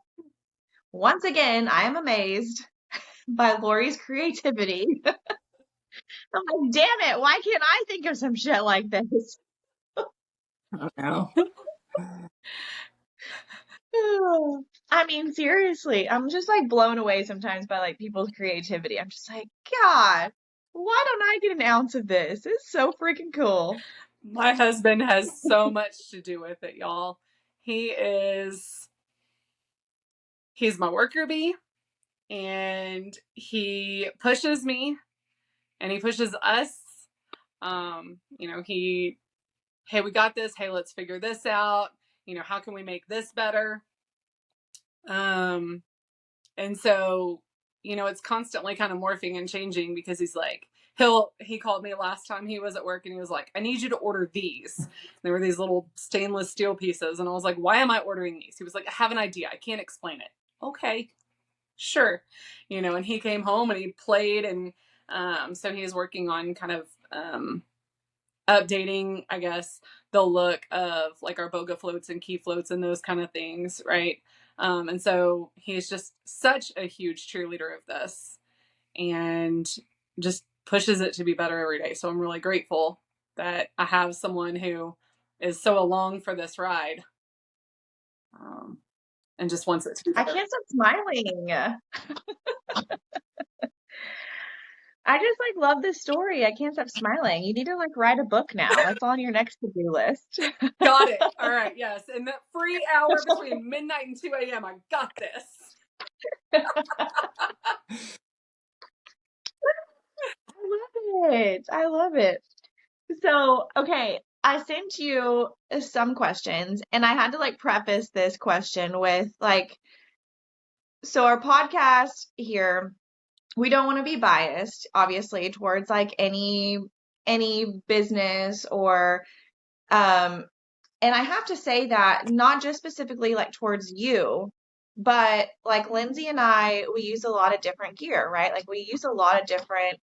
Once again, I am amazed by Lori's creativity. I'm like, damn it, why can't I think of some shit like this? I don't know. I'm mean, seriously, I'm just like blown away sometimes by like people's creativity. I'm just like, God, why don't I get an ounce of this? It's so freaking cool. My husband has so much to do with it, y'all. He's my worker bee, and he pushes me and he pushes us. Hey, we got this. Hey, let's figure this out. How can we make this better? And so, it's constantly kind of morphing and changing because he's like, he called me last time he was at work and he was like, I need you to order these. There were these little stainless steel pieces. And I was like, why am I ordering these? He was like, I have an idea. I can't explain it. Okay, sure. And he came home and he played. And so he is working on kind of updating, I guess, the look of like our boga floats and key floats and those kind of things, right? And so he's just such a huge cheerleader of this and just pushes it to be better every day. So I'm really grateful that I have someone who is so along for this ride, and just wants it to be I better. can't stop smiling. I just like love this story. I can't stop smiling. You need to like write a book now. That's on your next to-do list. Got it. All right. Yes. In that free hour between midnight and 2 a.m., I got this. I love it. I love it. So, okay, I sent you some questions, and I had to like preface this question with like, so our podcast here, we don't want to be biased, obviously, towards like any business or and I have to say that not just specifically like towards you, but like Lindsay and I, we use a lot of different gear, right? Like we use a lot of different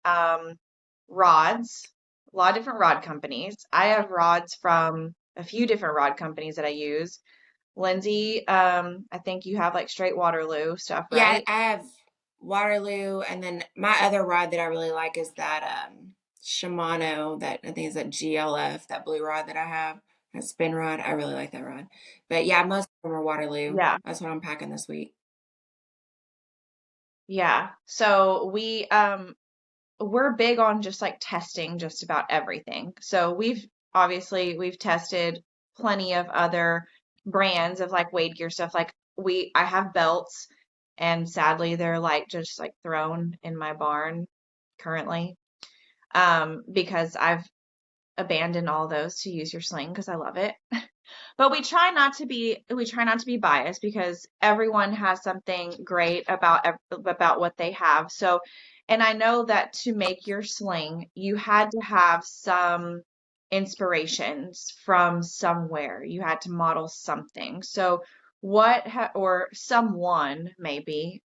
rods, a lot of different rod companies. I have rods from a few different rod companies that I use. Lindsay, I think you have like straight Waterloo stuff, Yeah, right? I have Waterloo, and then my other rod that I really like is that Shimano, that I think is that GLF, that blue rod that I have, that spin rod. I really like that rod. But yeah, most of them are Waterloo. Yeah. That's what I'm packing this week. Yeah. So we're big on just like testing just about everything. So we've tested plenty of other brands of like wade gear stuff. Like I have belts, and sadly they're like just like thrown in my barn currently. Because I've abandoned all those to use your sling because I love it. But we try not to be biased because everyone has something great about what they have. So, and I know that to make your sling, you had to have some inspirations from somewhere. You had to model something. So, or someone maybe,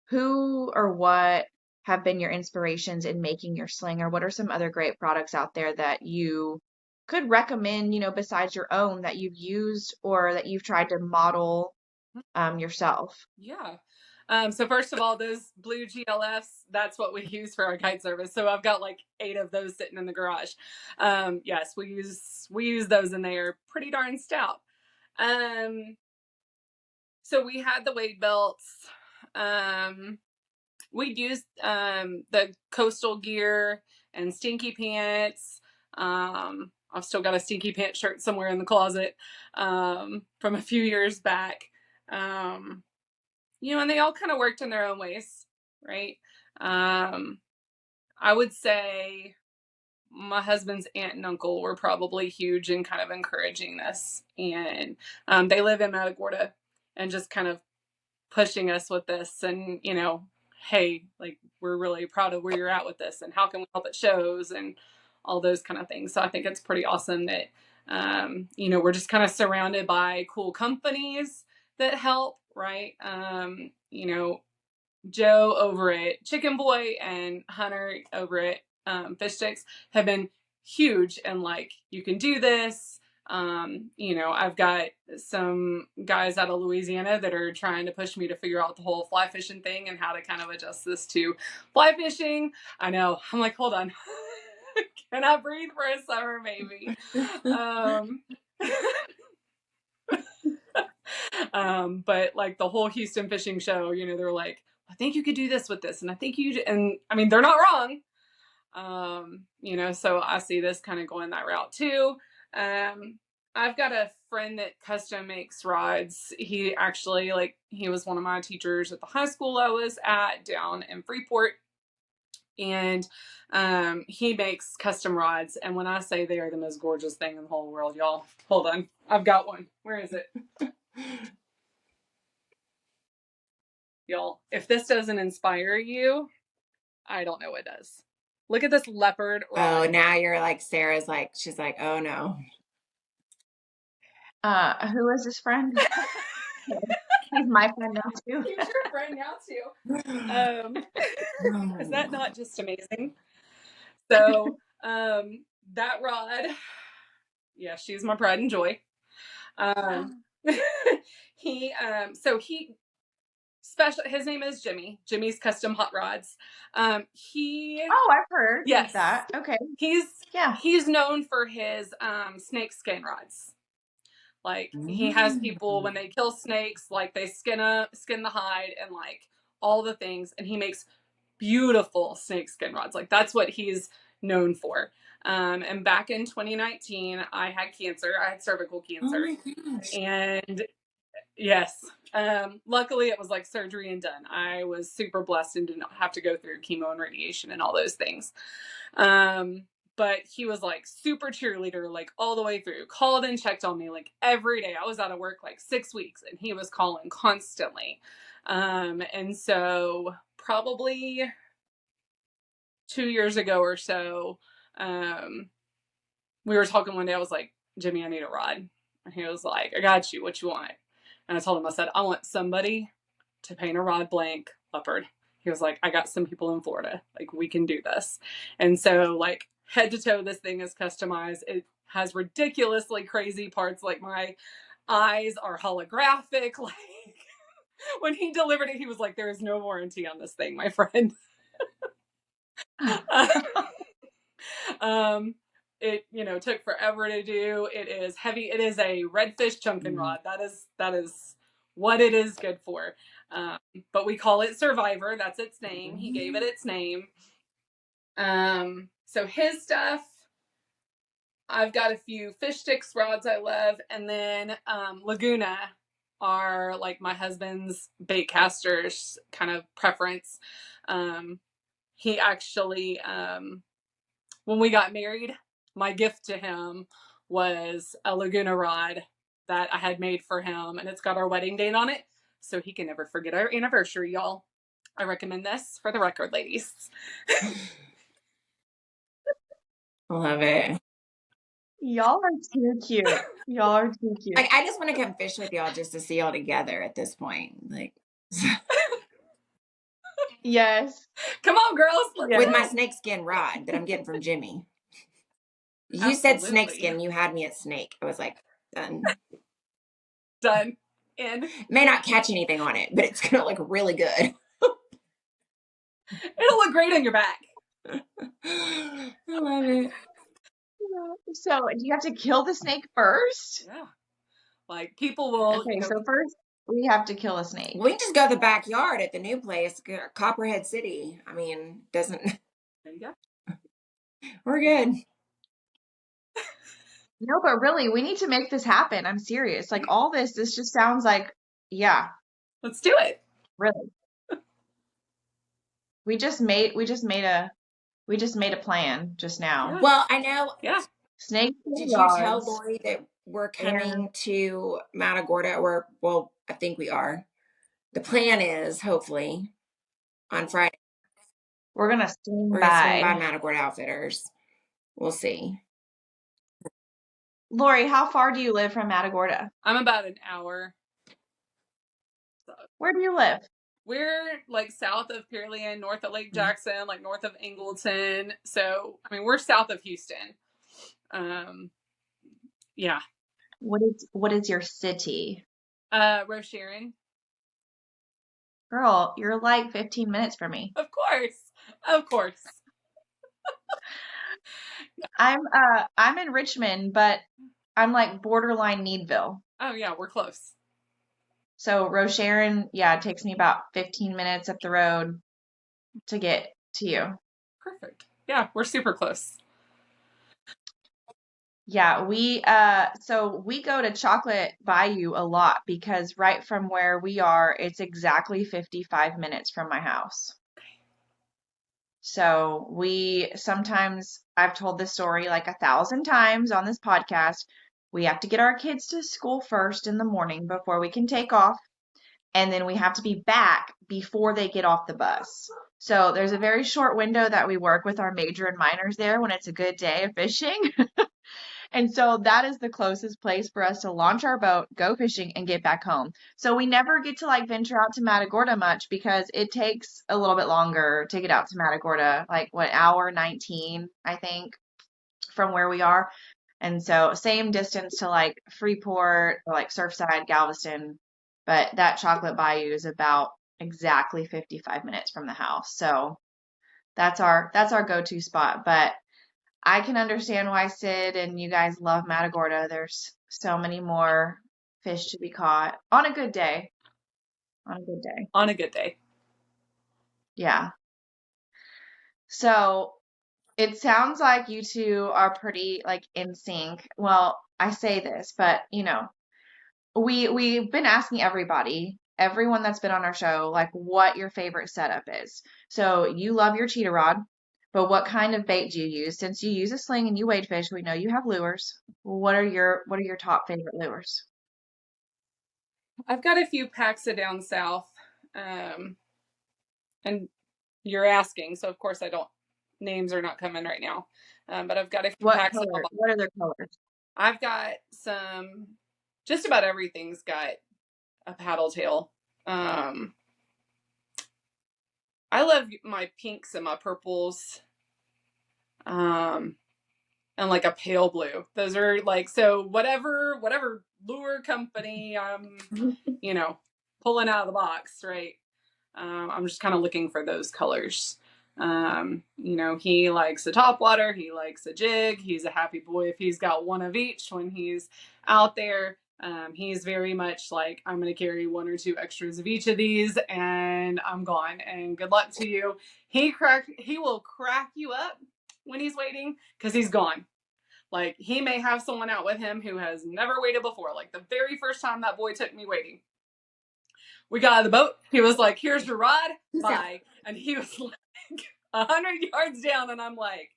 who or what have been your inspirations in making your sling, or what are some other great products out there that you could recommend, besides your own that you've used or that you've tried to model yourself? Yeah. So first of all, those blue GLFs, that's what we use for our kite service. So I've got like 8 of those sitting in the garage. Yes, we use those and they are pretty darn stout. So we had the weight belts. We'd used the coastal gear and stinky pants. I've still got a stinky pants shirt somewhere in the closet from a few years back. And they all kind of worked in their own ways, right? I would say my husband's aunt and uncle were probably huge in kind of encouraging this. And they live in Gorda and just kind of pushing us with this and, hey, like, we're really proud of where you're at with this and how can we help at shows and all those kind of things. So I think it's pretty awesome that, we're just kind of surrounded by cool companies that help, right? Joe over at Chicken Boy and Hunter over at Fish Sticks have been huge and like, you can do this. I've got some guys out of Louisiana that are trying to push me to figure out the whole fly fishing thing and how to kind of adjust this to fly fishing. I know. I'm like, hold on. Can I breathe for a summer, baby? But like the whole Houston fishing show, you know, they're like, I think you could do this with this, and I think and I mean, they're not wrong. You know, so I see this kind of going that route too. I've got a friend that custom makes rods. He actually, like, he was one of my teachers at the high school I was at down in Freeport. And he makes custom rods. And when I say they are the most gorgeous thing in the whole world, y'all, hold on. I've got one. Where is it? Y'all, if this doesn't inspire you, I don't know what does. Look at this leopard rod. Oh, now you're like, Sarah's like, she's like, oh no. Who is this friend? He's my friend now too. He's your friend now too. Is that not just amazing? So that rod, yeah, she's my pride and joy. His name is Jimmy. Jimmy's Custom Hot Rods. Oh, I've heard of that. Okay. He's known for his snake skin rods. Like, he has people, when they kill snakes, like, they skin the hide and like all the things, and he makes beautiful snake skin rods. Like, that's what he's known for. And back in 2019, I had cancer. I had cervical cancer. Oh my gosh. And yes, luckily it was like surgery and done. I was super blessed and did not have to go through chemo and radiation and all those things. But he was like super cheerleader, like all the way through. Called and checked on me like every day. I was out of work like 6 weeks, and he was calling constantly. And so probably 2 years ago or so, we were talking one day. I was like, Jimmy, I need a rod. And he was like, I got you. What you want? And I told him, I said, I want somebody to paint a rod blank leopard. He was like, I got some people in Florida. Like, we can do this. And so, like, head to toe, this thing is customized. It has ridiculously crazy parts. Like, my eyes are holographic. Like, when he delivered it, he was like, there is no warranty on this thing, my friend. It, you know, took forever to do. It is heavy. It is a redfish chunkin rod. That is what it is good for. But we call it Survivor. That's its name. He gave it its name. So his stuff, I've got a few fish sticks rods I love, and then Laguna are like my husband's bait casters kind of preference. He actually, when we got married, my gift to him was a Laguna rod that I had made for him, and it's got our wedding date on it, so he can never forget our anniversary, y'all. I recommend this for the record, ladies. Love it. Y'all are too cute. Y'all are too cute. Like, I just want to come fish with y'all just to see y'all together at this point. Like, yes. Come on, girls. With my snakeskin rod that I'm getting from Jimmy. You said snakeskin, you had me at snake. I was like, done. Done. In. May not catch anything on it, but it's going to look really good. It'll look great on your back. I love it. So, do you have to kill the snake first? Yeah. Like, people will. Okay, so first we have to kill a snake. We can just go to the backyard at the new place, Copperhead City. I mean, doesn't. There you go. We're good. No, but really, we need to make this happen. I'm serious. Like, all this just sounds like, yeah. Let's do it. Really. We just made a plan just now. Well, I know. Yeah. Snake. Did you tell Lori that we're coming to Matagorda? Well, I think we are. The plan is, hopefully, on Friday. We're gonna swing by Matagorda Outfitters. We'll see. Lori, how far do you live from Matagorda? I'm about an hour. Where do you live? We're like south of Pearland, north of Lake Jackson, like north of Angleton. So, I mean, we're south of Houston. Yeah. What is your city? Rocheron. Girl, you're like 15 minutes from me. Of course. I'm in Richmond, but I'm like borderline Needville. Oh yeah, we're close. So Rocheron, yeah, it takes me about 15 minutes up the road to get to you. Perfect. Yeah, we're super close. Yeah, so we go to Chocolate Bayou a lot because right from where we are, it's exactly 55 minutes from my house. So I've told this story like 1,000 times on this podcast. We have to get our kids to school first in the morning before we can take off. And then we have to be back before they get off the bus. So there's a very short window that we work with our major and minors there when it's a good day of fishing. And so that is the closest place for us to launch our boat, go fishing, and get back home. So we never get to like venture out to Matagorda much because it takes a little bit longer to get out to Matagorda, like what, hour 19, I think, from where we are. And so same distance to like Freeport or like Surfside, Galveston, but that Chocolate Bayou is about exactly 55 minutes from the house. So that's our go-to spot. But I can understand why Sid and you guys love Matagorda. There's so many more fish to be caught on a good day. On a good day. On a good day. Yeah. So it sounds like you two are pretty like in sync. Well, I say this, but we've been asking everyone that's been on our show, like what your favorite setup is. So you love your cheetah rod, but what kind of bait do you use? Since you use a sling and you wade fish, we know you have lures. What are your top favorite lures? I've got a few packs of down south. And you're asking, so of course names are not coming right now. But I've got a few What packs of color? What are their colors? I've got just about everything's got a paddle tail. I love my pinks and my purples. And like a pale blue. Those are like, so whatever lure company I'm, pulling out of the box, right? I'm just kind of looking for those colors. He likes a topwater, he likes a jig, he's a happy boy if he's got one of each when he's out there. He's very much like, I'm going to carry one or two extras of each of these and I'm gone and good luck to you. He will crack you up when he's waiting because he's gone. Like he may have someone out with him who has never waited before. Like the very first time that boy took me waiting, we got out of the boat. He was like, "Here's your rod, bye." And he was like 100 yards down, and I'm like,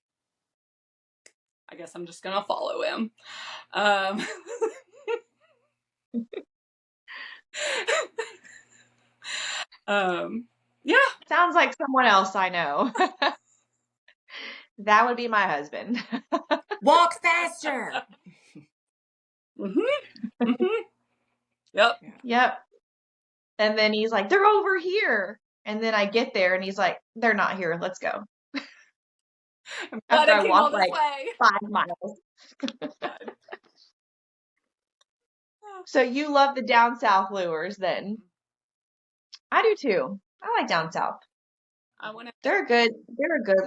I guess I'm just gonna follow him. Yeah. Sounds like someone else I know. That would be my husband. Walk faster. Mm-hmm. Mm-hmm. Yep. Yep. And then he's like, they're over here. And then I get there and he's like, they're not here. Let's go. After I walk like 5 miles. So you love the down south lures then? I do too. I like down south. They're a good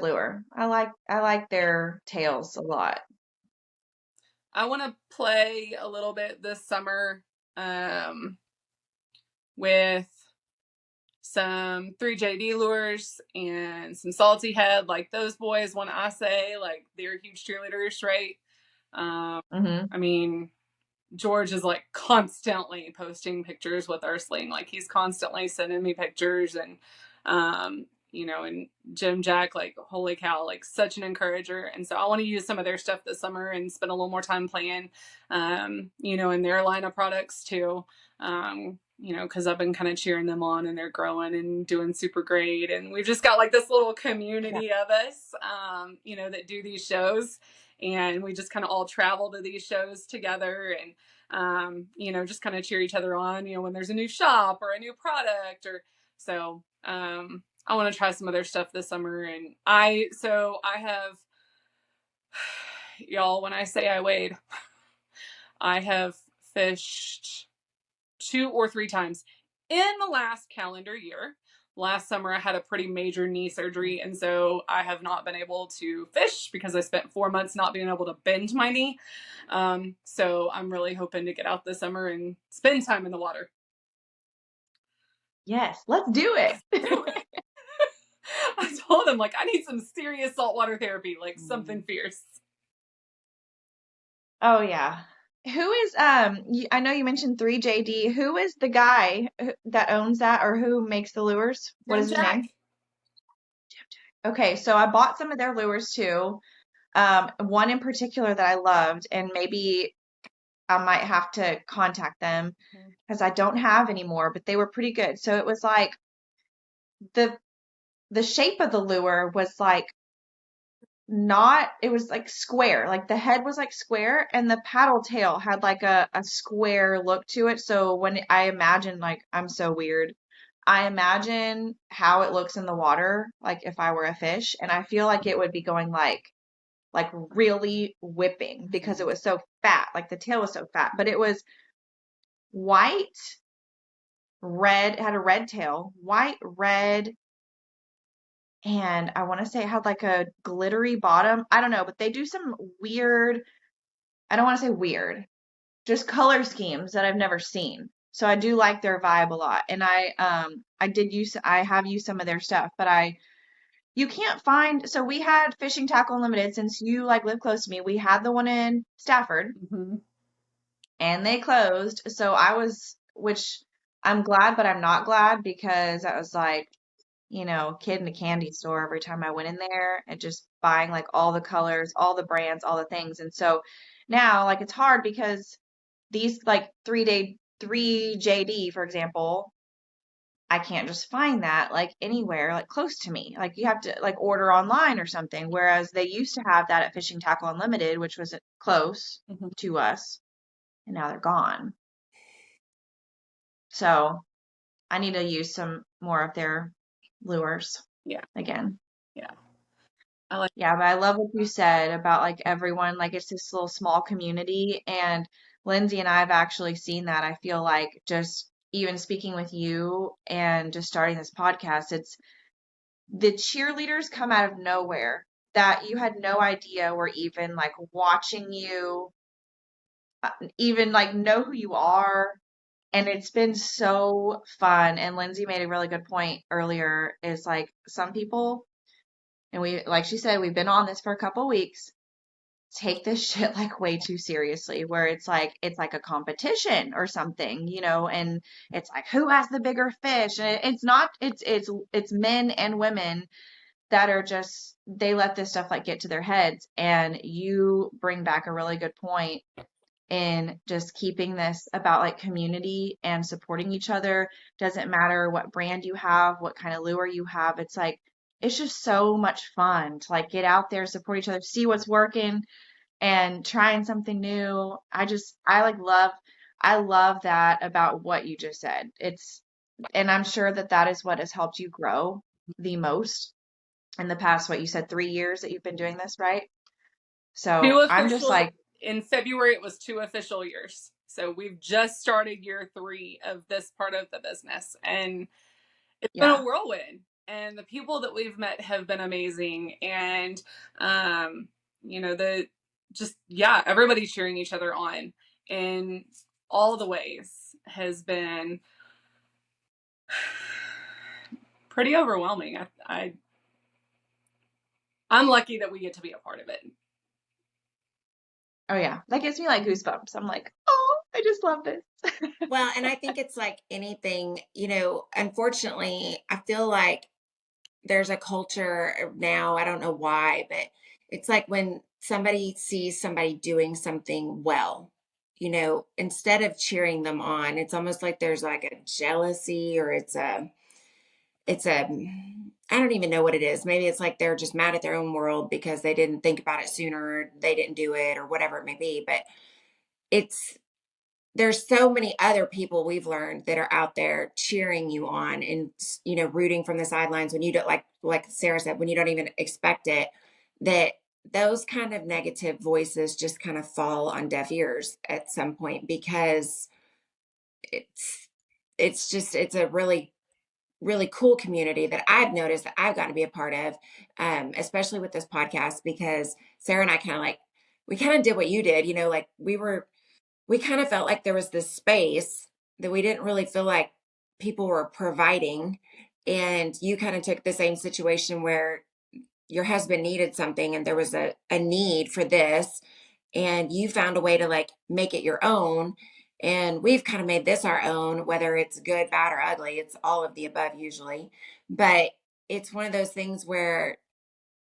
lure. I like their tails a lot. I want to play a little bit this summer with some 3JD lures and some salty head. Like those boys, when I say like they're huge cheerleaders, right? I mean, George is like constantly posting pictures with our sling. Like he's constantly sending me pictures and and Jim Jack, like, holy cow, like such an encourager. And so I want to use some of their stuff this summer and spend a little more time playing, in their line of products too. Because I've been kind of cheering them on and they're growing and doing super great. And we've just got like this little community of us, that do these shows. And we just kind of all travel to these shows together and, just kind of cheer each other on, when there's a new shop or a new product or so. I want to try some of their stuff this summer. And I have, y'all, when I say I weighed, I have fished 2 or 3 times in the last calendar year. Last summer, I had a pretty major knee surgery, and so I have not been able to fish because I spent 4 months not being able to bend my knee. So I'm really hoping to get out this summer and spend time in the water. Yes, let's do it. I told him, like, I need some serious saltwater therapy, like something fierce. Oh yeah. Who is I know you mentioned 3JD. Who is the guy that owns that, or who makes the lures? What Jim is his Jack. name? Okay, so I bought some of their lures too. One in particular that I loved, and maybe I might have to contact them because I don't have anymore, but they were pretty good. So it was like the the shape of the lure was like not, it was like square, like the head was like square and the paddle tail had like a square look to it. So when I imagine, like, I'm so weird, I imagine how it looks in the water, like if I were a fish, and I feel like it would be going like really whipping because it was so fat, like the tail was so fat, but it was white, red, it had a red tail, white, red, and I want to say it had like a glittery bottom. I don't know, but they do some weird, I don't want to say weird, just color schemes that I've never seen. So I do like their vibe a lot. And I have used some of their stuff, but you can't find, so we had Fishing Tackle Unlimited since you like live close to me. We had the one in Stafford and they closed. So which I'm glad, but I'm not glad because I was like, kid in a candy store every time I went in there and just buying like all the colors, all the brands, all the things. And so now like it's hard because these like 3JD, for example, I can't just find that like anywhere like close to me. Like you have to like order online or something. Whereas they used to have that at Fishing Tackle Unlimited, which was close to us, and now they're gone. So I need to use some more of their lures again. Yeah. I like. Yeah, but I love what you said about like everyone, like it's this little small community. And Lindsay and I have actually seen that. I feel like just even speaking with you and just starting this podcast, it's the cheerleaders come out of nowhere that you had no idea were even like watching you, even like know who you are. And it's been so fun. And Lindsay made a really good point earlier is like some people, and like she said, we've been on this for a couple weeks, take this shit like way too seriously, where it's like a competition or something, and it's like who has the bigger fish, and it's not, it's men and women that are just, they let this stuff like get to their heads. And you bring back a really good point in just keeping this about like community and supporting each other. Doesn't matter what brand you have, what kind of lure you have. It's like it's just so much fun to like get out there, support each other, see what's working and trying something new. I love that about what you just said. And I'm sure that that is what has helped you grow the most in the past, what you said, 3 years that you've been doing this, right? Two So I'm just official, like, in February, it was 2 official years. So we've just started year 3 of this part of the business. And it's been a yeah, whirlwind. And the people that we've met have been amazing. And, um, everybody cheering each other on in all the ways has been pretty overwhelming. I'm lucky that we get to be a part of it. oh yeah, that gives me like goosebumps. I'm like, oh, I just love this. Well, and I think it's like anything, unfortunately, I feel like there's a culture now, I don't know why, but it's like when somebody sees somebody doing something well, instead of cheering them on, it's almost like there's like a jealousy, or it's a I don't even know what it is. Maybe it's like they're just mad at their own world because they didn't think about it sooner, they didn't do it, or whatever it may be. But it's there's so many other people we've learned that are out there cheering you on and rooting from the sidelines when you don't, like Sarah said, when you don't even expect it, that those kind of negative voices just kind of fall on deaf ears at some point, because it's it's a really really cool community that I've noticed that I've got to be a part of, especially with this podcast, because Sarah and I we kind of did what you did, like we kind of felt like there was this space that we didn't really feel like people were providing, and you kind of took the same situation where your husband needed something and there was a need for this, and you found a way to like make it your own. And we've kind of made this our own, whether it's good, bad, or ugly. It's all of the above usually. But it's one of those things where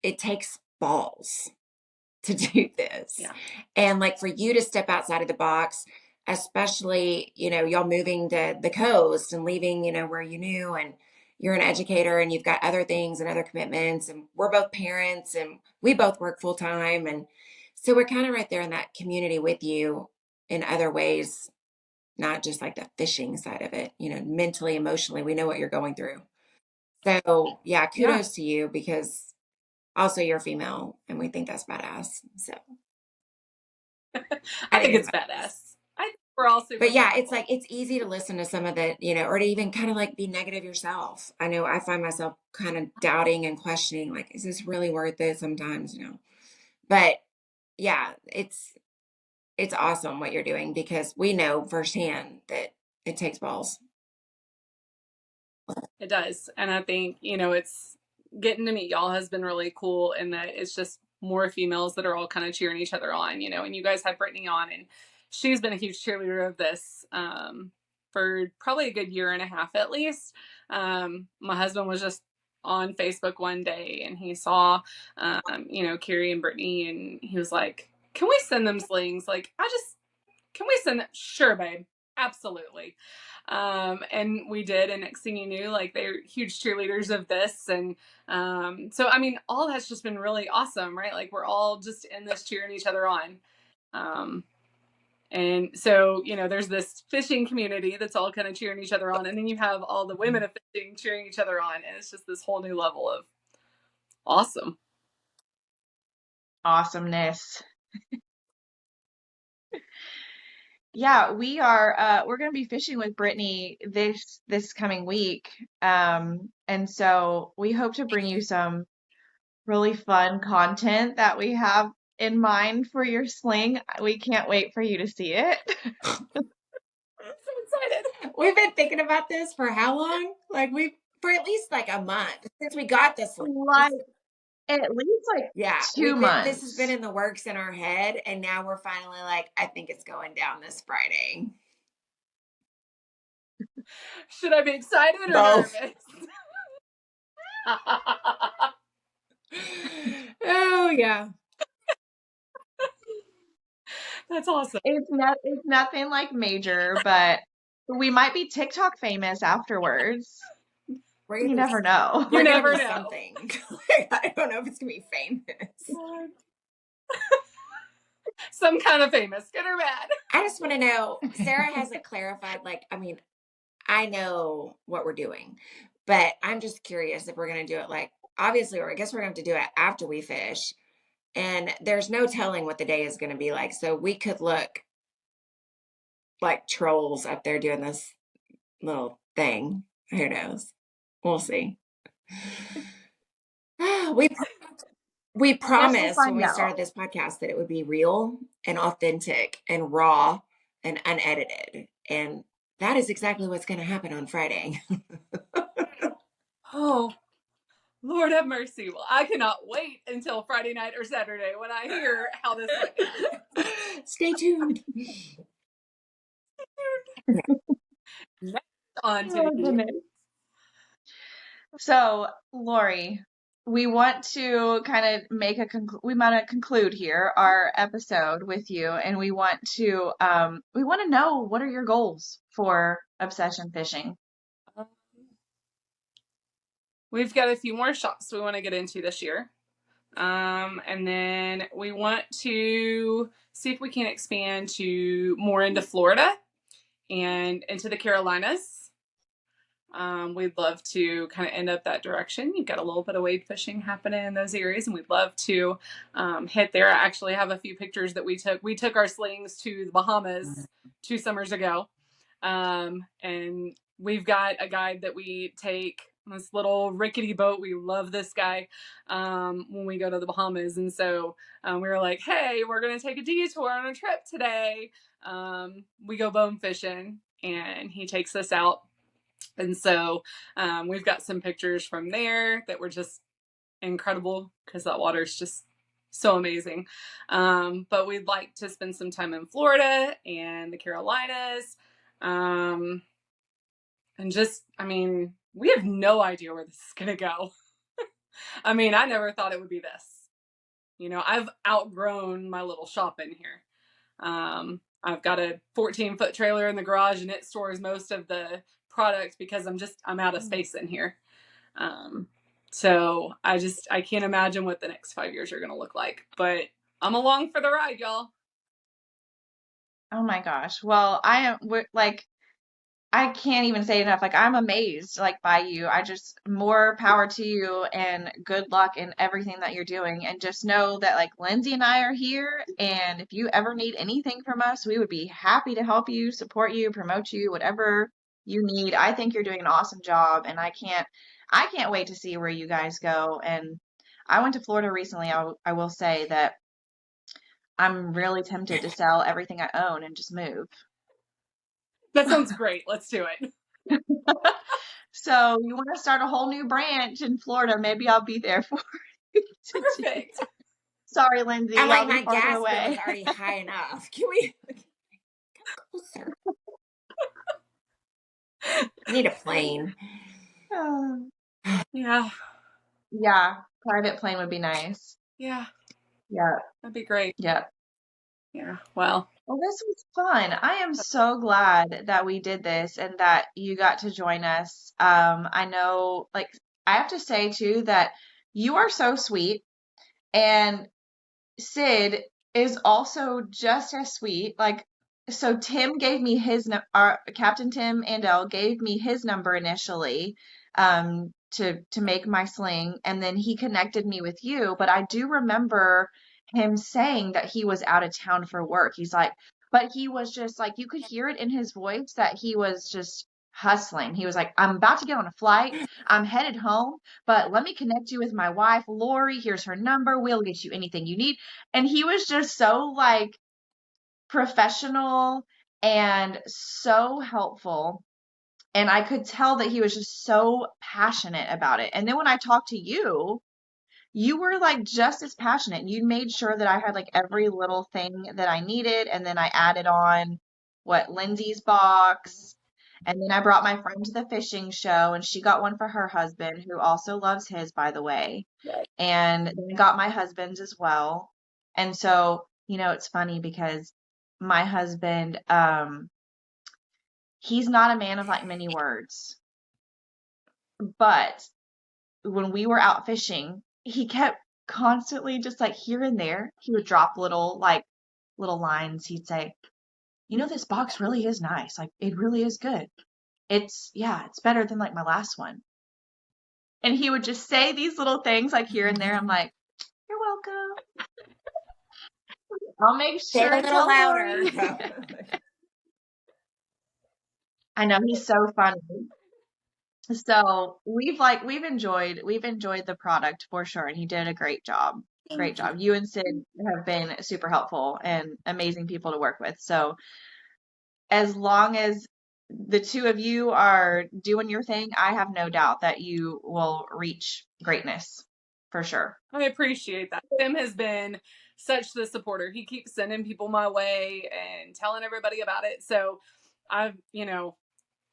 it takes balls to do this. Yeah. And like for you to step outside of the box, especially, you know, y'all moving to the coast and leaving, you know, where you knew, and you're an educator and you've got other things and other commitments, and we're both parents and we both work full time. And so we're kind of right there in that community with you in other ways, not just like the fishing side of it, you know, mentally, emotionally, we know what you're going through. So yeah, Yeah. kudos to you, because also you're female and we think that's badass. So I think it's badass. I think we're all super. But yeah, wonderful. it's like, it's easy to listen to some of the, you know, or to even kind of like be negative yourself. I know I find myself kind of doubting and questioning, like, is this really worth it sometimes, you know? But yeah, it's awesome what you're doing, because we know firsthand that it takes balls. It does. And I think, you know, it's getting to meet y'all has been really cool in that it's just more females that are all kind of cheering each other on, you know, and you guys had Brittany on, and she's been a huge cheerleader of this for probably a good year and a half at least. My husband was just on Facebook one day and he saw, you know, Carrie and Brittany, and he was like, can we send them slings? Like, can we send them? Sure, babe. Absolutely. And we did, and next thing you knew, like, they're huge cheerleaders of this. And so I mean, all that's just been really awesome, right? Like, we're all just in this cheering each other on. And so, you know, there's this fishing community that's all kind of cheering each other on, and then you have all the women of fishing cheering each other on, and it's just this whole new level of awesome. Awesomeness. Yeah, we're gonna be fishing with Brittany this coming week. And so we hope to bring you some really fun content that we have in mind for your sling. We can't wait for you to see it. I'm so excited. We've been thinking about this for how long? Like for at least like a month since we got this. Like at least like Yeah, 2 months. this has been in the works in our head, and now we're finally like, I think it's going down this Friday. Should I be excited or Both. nervous? Oh yeah. That's awesome. It's nothing like major, but we might be TikTok famous afterwards. You never know. You never know. Something. I don't know if it's gonna be famous. Some kind of famous, good or bad. I just want to know, Sarah hasn't clarified, like, I mean, I know what we're doing, but I'm just curious if we're going to do it like, obviously, or I guess we're going to have to do it after we fish. And there's no telling what the day is going to be like. So we could look like trolls up there doing this little thing. Who knows? We'll see. We promised when we started this podcast that it would be real and authentic and raw and unedited. And that is exactly what's going to happen on Friday. Oh, Lord have mercy. Well, I cannot wait until Friday night or Saturday when I hear how this went. Stay tuned. Next on Titty Deep. So, Lori, we want to kind of we want to conclude here our episode with you, and we want to know, what are your goals for obsession fishing? We've got a few more shops we want to get into this year. And then we want to see if we can expand to more into Florida and into the Carolinas. We'd love to kind of end up that direction. You've got a little bit of wade fishing happening in those areas, and we'd love to hit there. I actually have a few pictures that we took. We took our slings to the Bahamas 2 summers ago, and we've got a guide that we take on this little rickety boat. We love this guy when we go to the Bahamas, and so we were like, hey, we're going to take a detour on a trip today. We go bone fishing, and he takes us out And so we've got some pictures from there that were just incredible because that water is just so amazing. But we'd like to spend some time in Florida and the Carolinas. And just, I mean, we have no idea where this is going to go. I mean, I never thought it would be this. You know, I've outgrown my little shop in here. I've got a 14-foot trailer in the garage and it stores most of the product because I'm out of space in here. So I can't imagine what the next 5 years are going to look like, but I'm along for the ride, y'all. Oh my gosh. Well, I can't even say enough. Like, I'm amazed, like, by you. More power to you and good luck in everything that you're doing. And just know that, like, Lindsay and I are here. And if you ever need anything from us, we would be happy to help you, support you, promote you, whatever you need. I think you're doing an awesome job. And I can't wait to see where you guys go. And I went to Florida recently. I will say that I'm really tempted to sell everything I own and just move. That sounds great. Let's do it. So you want to start a whole new branch in Florida? Maybe I'll be there for you. Perfect. Sorry, Lindsay. I'm like, I'll be my farther gas bill away. is already high enough. Can we come closer? I need a plane. Yeah. Yeah, private plane would be nice. Yeah. Yeah. That'd be great. Yeah. Yeah. Well, this was fun. I am so glad that we did this and that you got to join us. I know, like, I have to say too that you are so sweet, and Sid is also just as sweet. Like, so Tim gave me Captain Tim Andel gave me his number initially, to make my sling, and then he connected me with you. But I do remember him saying that he was out of town for work. He's like, but he was just like, you could hear it in his voice that he was just hustling. He was like, I'm about to get on a flight. I'm headed home, but let me connect you with my wife, Lori. Here's her number. We'll get you anything you need. And he was just so, like, professional and so helpful. And I could tell that he was just so passionate about it. And then when I talked to you, you were like just as passionate. You made sure that I had like every little thing that I needed. And then I added on Lindsay's box. And then I brought my friend to the fishing show, and she got one for her husband, who also loves his, by the way. And then got my husband's as well. And so, it's funny because my husband, he's not a man of like many words. But when we were out fishing, he kept constantly just like here and there, he would drop little lines. He'd say, this box really is nice. Like, it really is good. It's better than like my last one. And he would just say these little things like here and there. I'm like, you're welcome. I'll make Say sure it a to little tell louder. Lori. I know, he's so funny. So we've enjoyed the product for sure, and he did a great job. Great job. You and Sid have been super helpful and amazing people to work with. So as long as the two of you are doing your thing, I have no doubt that you will reach greatness for sure. I appreciate that. Tim has been such the supporter. He keeps sending people my way and telling everybody about it. So I've,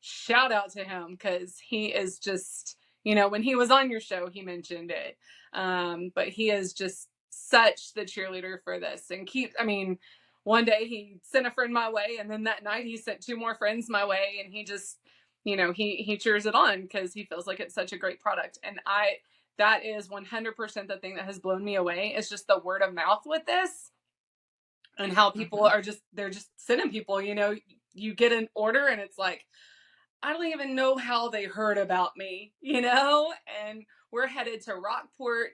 shout out to him because he is just, when he was on your show, he mentioned it. But he is just such the cheerleader for this and one day he sent a friend my way, and then that night he sent 2 more friends my way, and he just, he cheers it on because he feels like it's such a great product. And that is 100% the thing that has blown me away is just the word of mouth with this and how people are they're just sending people, you get an order and it's like, I don't even know how they heard about me, and we're headed to Rockport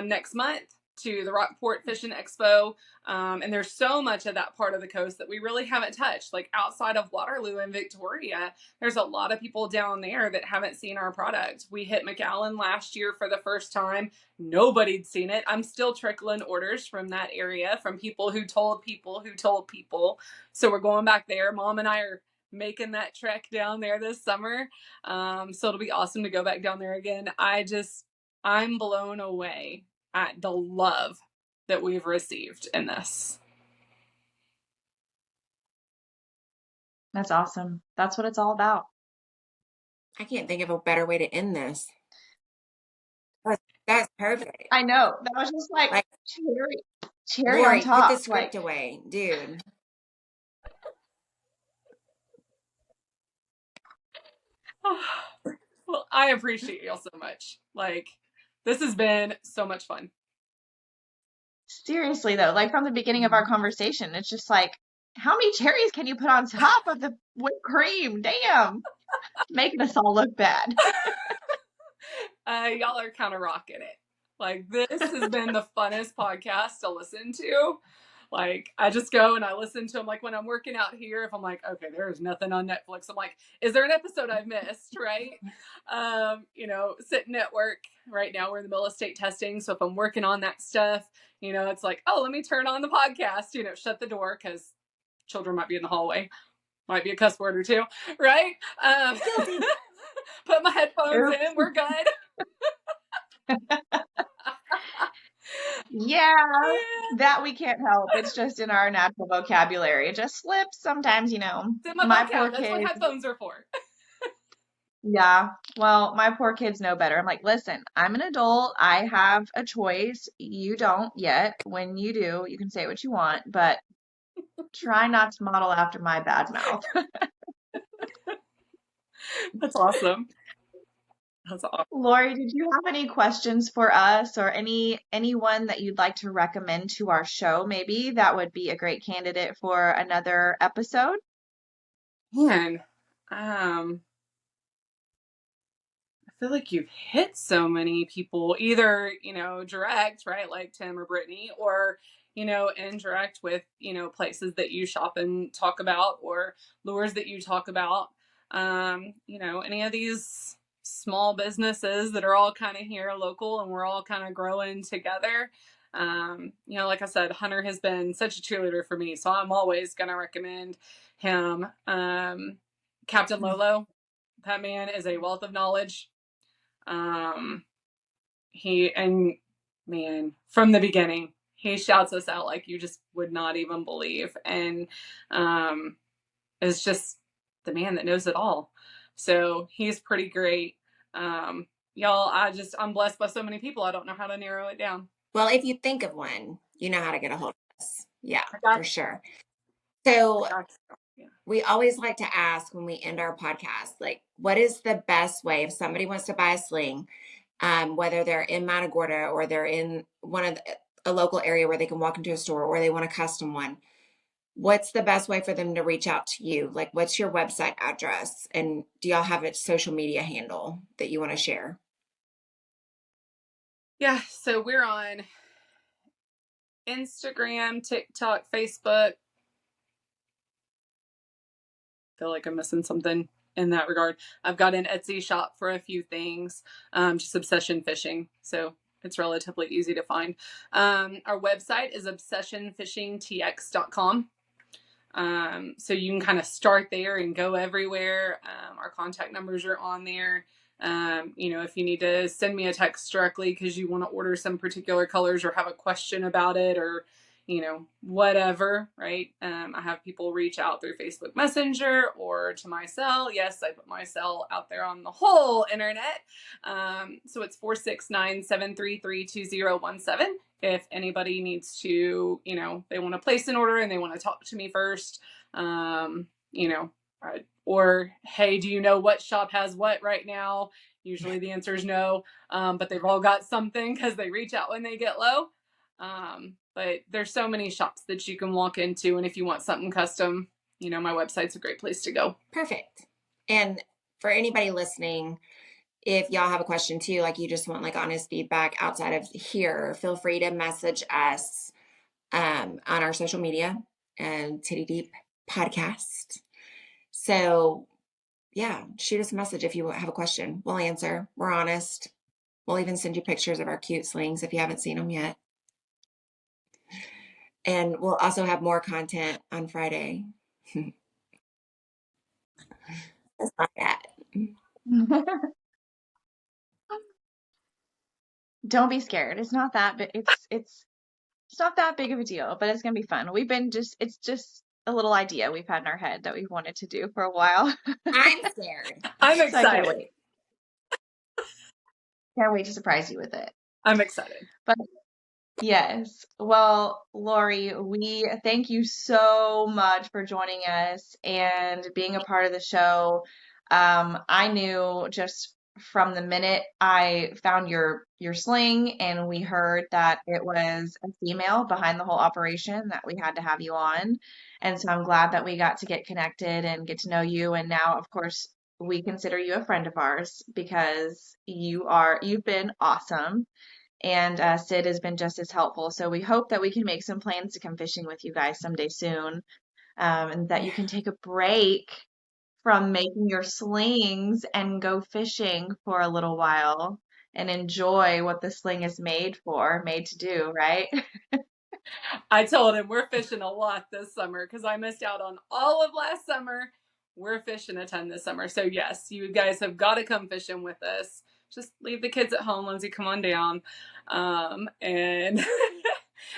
next month to the Rockport Fishing Expo. And there's so much of that part of the coast that we really haven't touched. Like outside of Waterloo and Victoria, there's a lot of people down there that haven't seen our product. We hit McAllen last year for the first time. Nobody'd seen it. I'm still trickling orders from that area from people who told people who told people. So we're going back there. Mom and I are making that trek down there this summer. So it'll be awesome to go back down there again. I'm blown away at the love that we've received in this. That's awesome. That's what it's all about. I can't think of a better way to end this. That's perfect. I know. That was just like cherry on Lori, top. put the script away, dude. Well, I appreciate y'all so much. Like, this has been so much fun. Seriously though, like from the beginning of our conversation, it's just like, how many cherries can you put on top of the whipped cream? Damn. Making us all look bad. Y'all are kind of rocking it. Like, this has been the funnest podcast to listen to. Like, I just go and I listen to them. Like, when I'm working out here, if I'm like, okay, there's nothing on Netflix, I'm like, is there an episode I've missed, right? Sitting at work right now, we're in the middle of state testing. So if I'm working on that stuff, it's like, oh, let me turn on the podcast, shut the door because children might be in the hallway. Might be a cuss word or two, right? Put my headphones in, we're good. Yeah, that we can't help. It's just in our natural vocabulary. It just slips sometimes, My poor kids. That's what headphones are for. Yeah, well, my poor kids know better. I'm like, listen, I'm an adult. I have a choice. You don't yet. When you do, you can say what you want, but try not to model after my bad mouth. That's awesome. That's awesome. Lori, did you have any questions for us or anyone that you'd like to recommend to our show? Maybe that would be a great candidate for another episode. Man, I feel like you've hit so many people, either, direct, right, like Tim or Brittany, or, indirect with, places that you shop and talk about, or lures that you talk about. Any of these small businesses that are all kind of here local and we're all kind of growing together. Like I said, Hunter has been such a cheerleader for me, so I'm always going to recommend him. Captain Lolo, that man is a wealth of knowledge. From the beginning, he shouts us out like you just would not even believe, and is just the man that knows it all. So he's pretty great. Y'all, I'm blessed by so many people. I don't know how to narrow it down. Well, if you think of one, you know how to get a hold of us. Yeah, for sure. So we always like to ask when we end our podcast, like, what is the best way if somebody wants to buy a sling, whether they're in Matagorda or they're in a local area where they can walk into a store or they want a custom one, what's the best way for them to reach out to you? Like, what's your website address? And do y'all have a social media handle that you want to share? Yeah, so we're on Instagram, TikTok, Facebook. Feel like I'm missing something in that regard. I've got an Etsy shop for a few things, just obsession fishing. So it's relatively easy to find. Our website is obsessionfishingtx.com. So you can kind of start there and go everywhere. Our contact numbers are on there. If you need to send me a text directly because you want to order some particular colors or have a question about it or, whatever, right? I have people reach out through Facebook Messenger or to my cell. Yes, I put my cell out there on the whole internet. So it's 469-733-2017. If anybody needs to, they want to place an order and they want to talk to me first, or, hey, do you know what shop has what right now? Usually the answer is no, but they've all got something because they reach out when they get low. But there's so many shops that you can walk into. And if you want something custom, my website's a great place to go. Perfect. And for anybody listening, if y'all have a question too, like you just want like honest feedback outside of here, feel free to message us on our social media and Titty Deep podcast. So yeah, shoot us a message if you have a question. We'll answer. We're honest. We'll even send you pictures of our cute slings if you haven't seen them yet. And we'll also have more content on Friday. That's my cat. Don't be scared. It's not that big. It's not that big of a deal, but it's gonna be fun. It's just a little idea we've had in our head that we've wanted to do for a while. I'm scared. I'm So I can't excited. wait. Can't wait to surprise you with it. I'm excited. But yes. Well, Lori, we thank you so much for joining us and being a part of the show. I knew just from the minute I found your sling and we heard that it was a female behind the whole operation that we had to have you on. And so I'm glad that we got to get connected and get to know you. And now, of course, we consider you a friend of ours because you've been awesome. And Sid has been just as helpful. So we hope that we can make some plans to come fishing with you guys someday soon, and that you can take a break from making your slings and go fishing for a little while and enjoy what the sling is made to do, right? I told him we're fishing a lot this summer because I missed out on all of last summer. We're fishing a ton this summer. So, yes, you guys have got to come fishing with us. Just leave the kids at home. Lindsay, come on down. And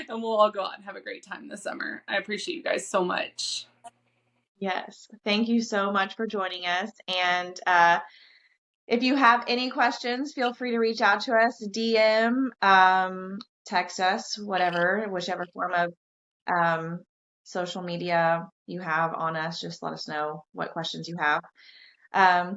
and we'll all go out and have a great time this summer. I appreciate you guys so much. Yes. Thank you so much for joining us. And if you have any questions, feel free to reach out to us, DM, text us, whichever form of social media you have on us. Just let us know what questions you have.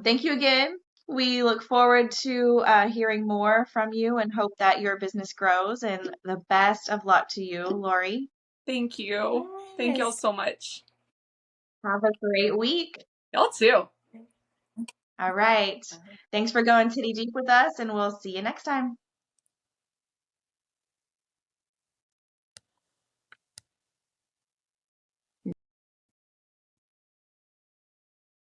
Thank you again. We look forward to hearing more from you and hope that your business grows. And the best of luck to you, Lori. Thank you. Thank y'all so much. Have a great week. Y'all too. All right. Thanks for going Titty Deep with us, and we'll see you next time.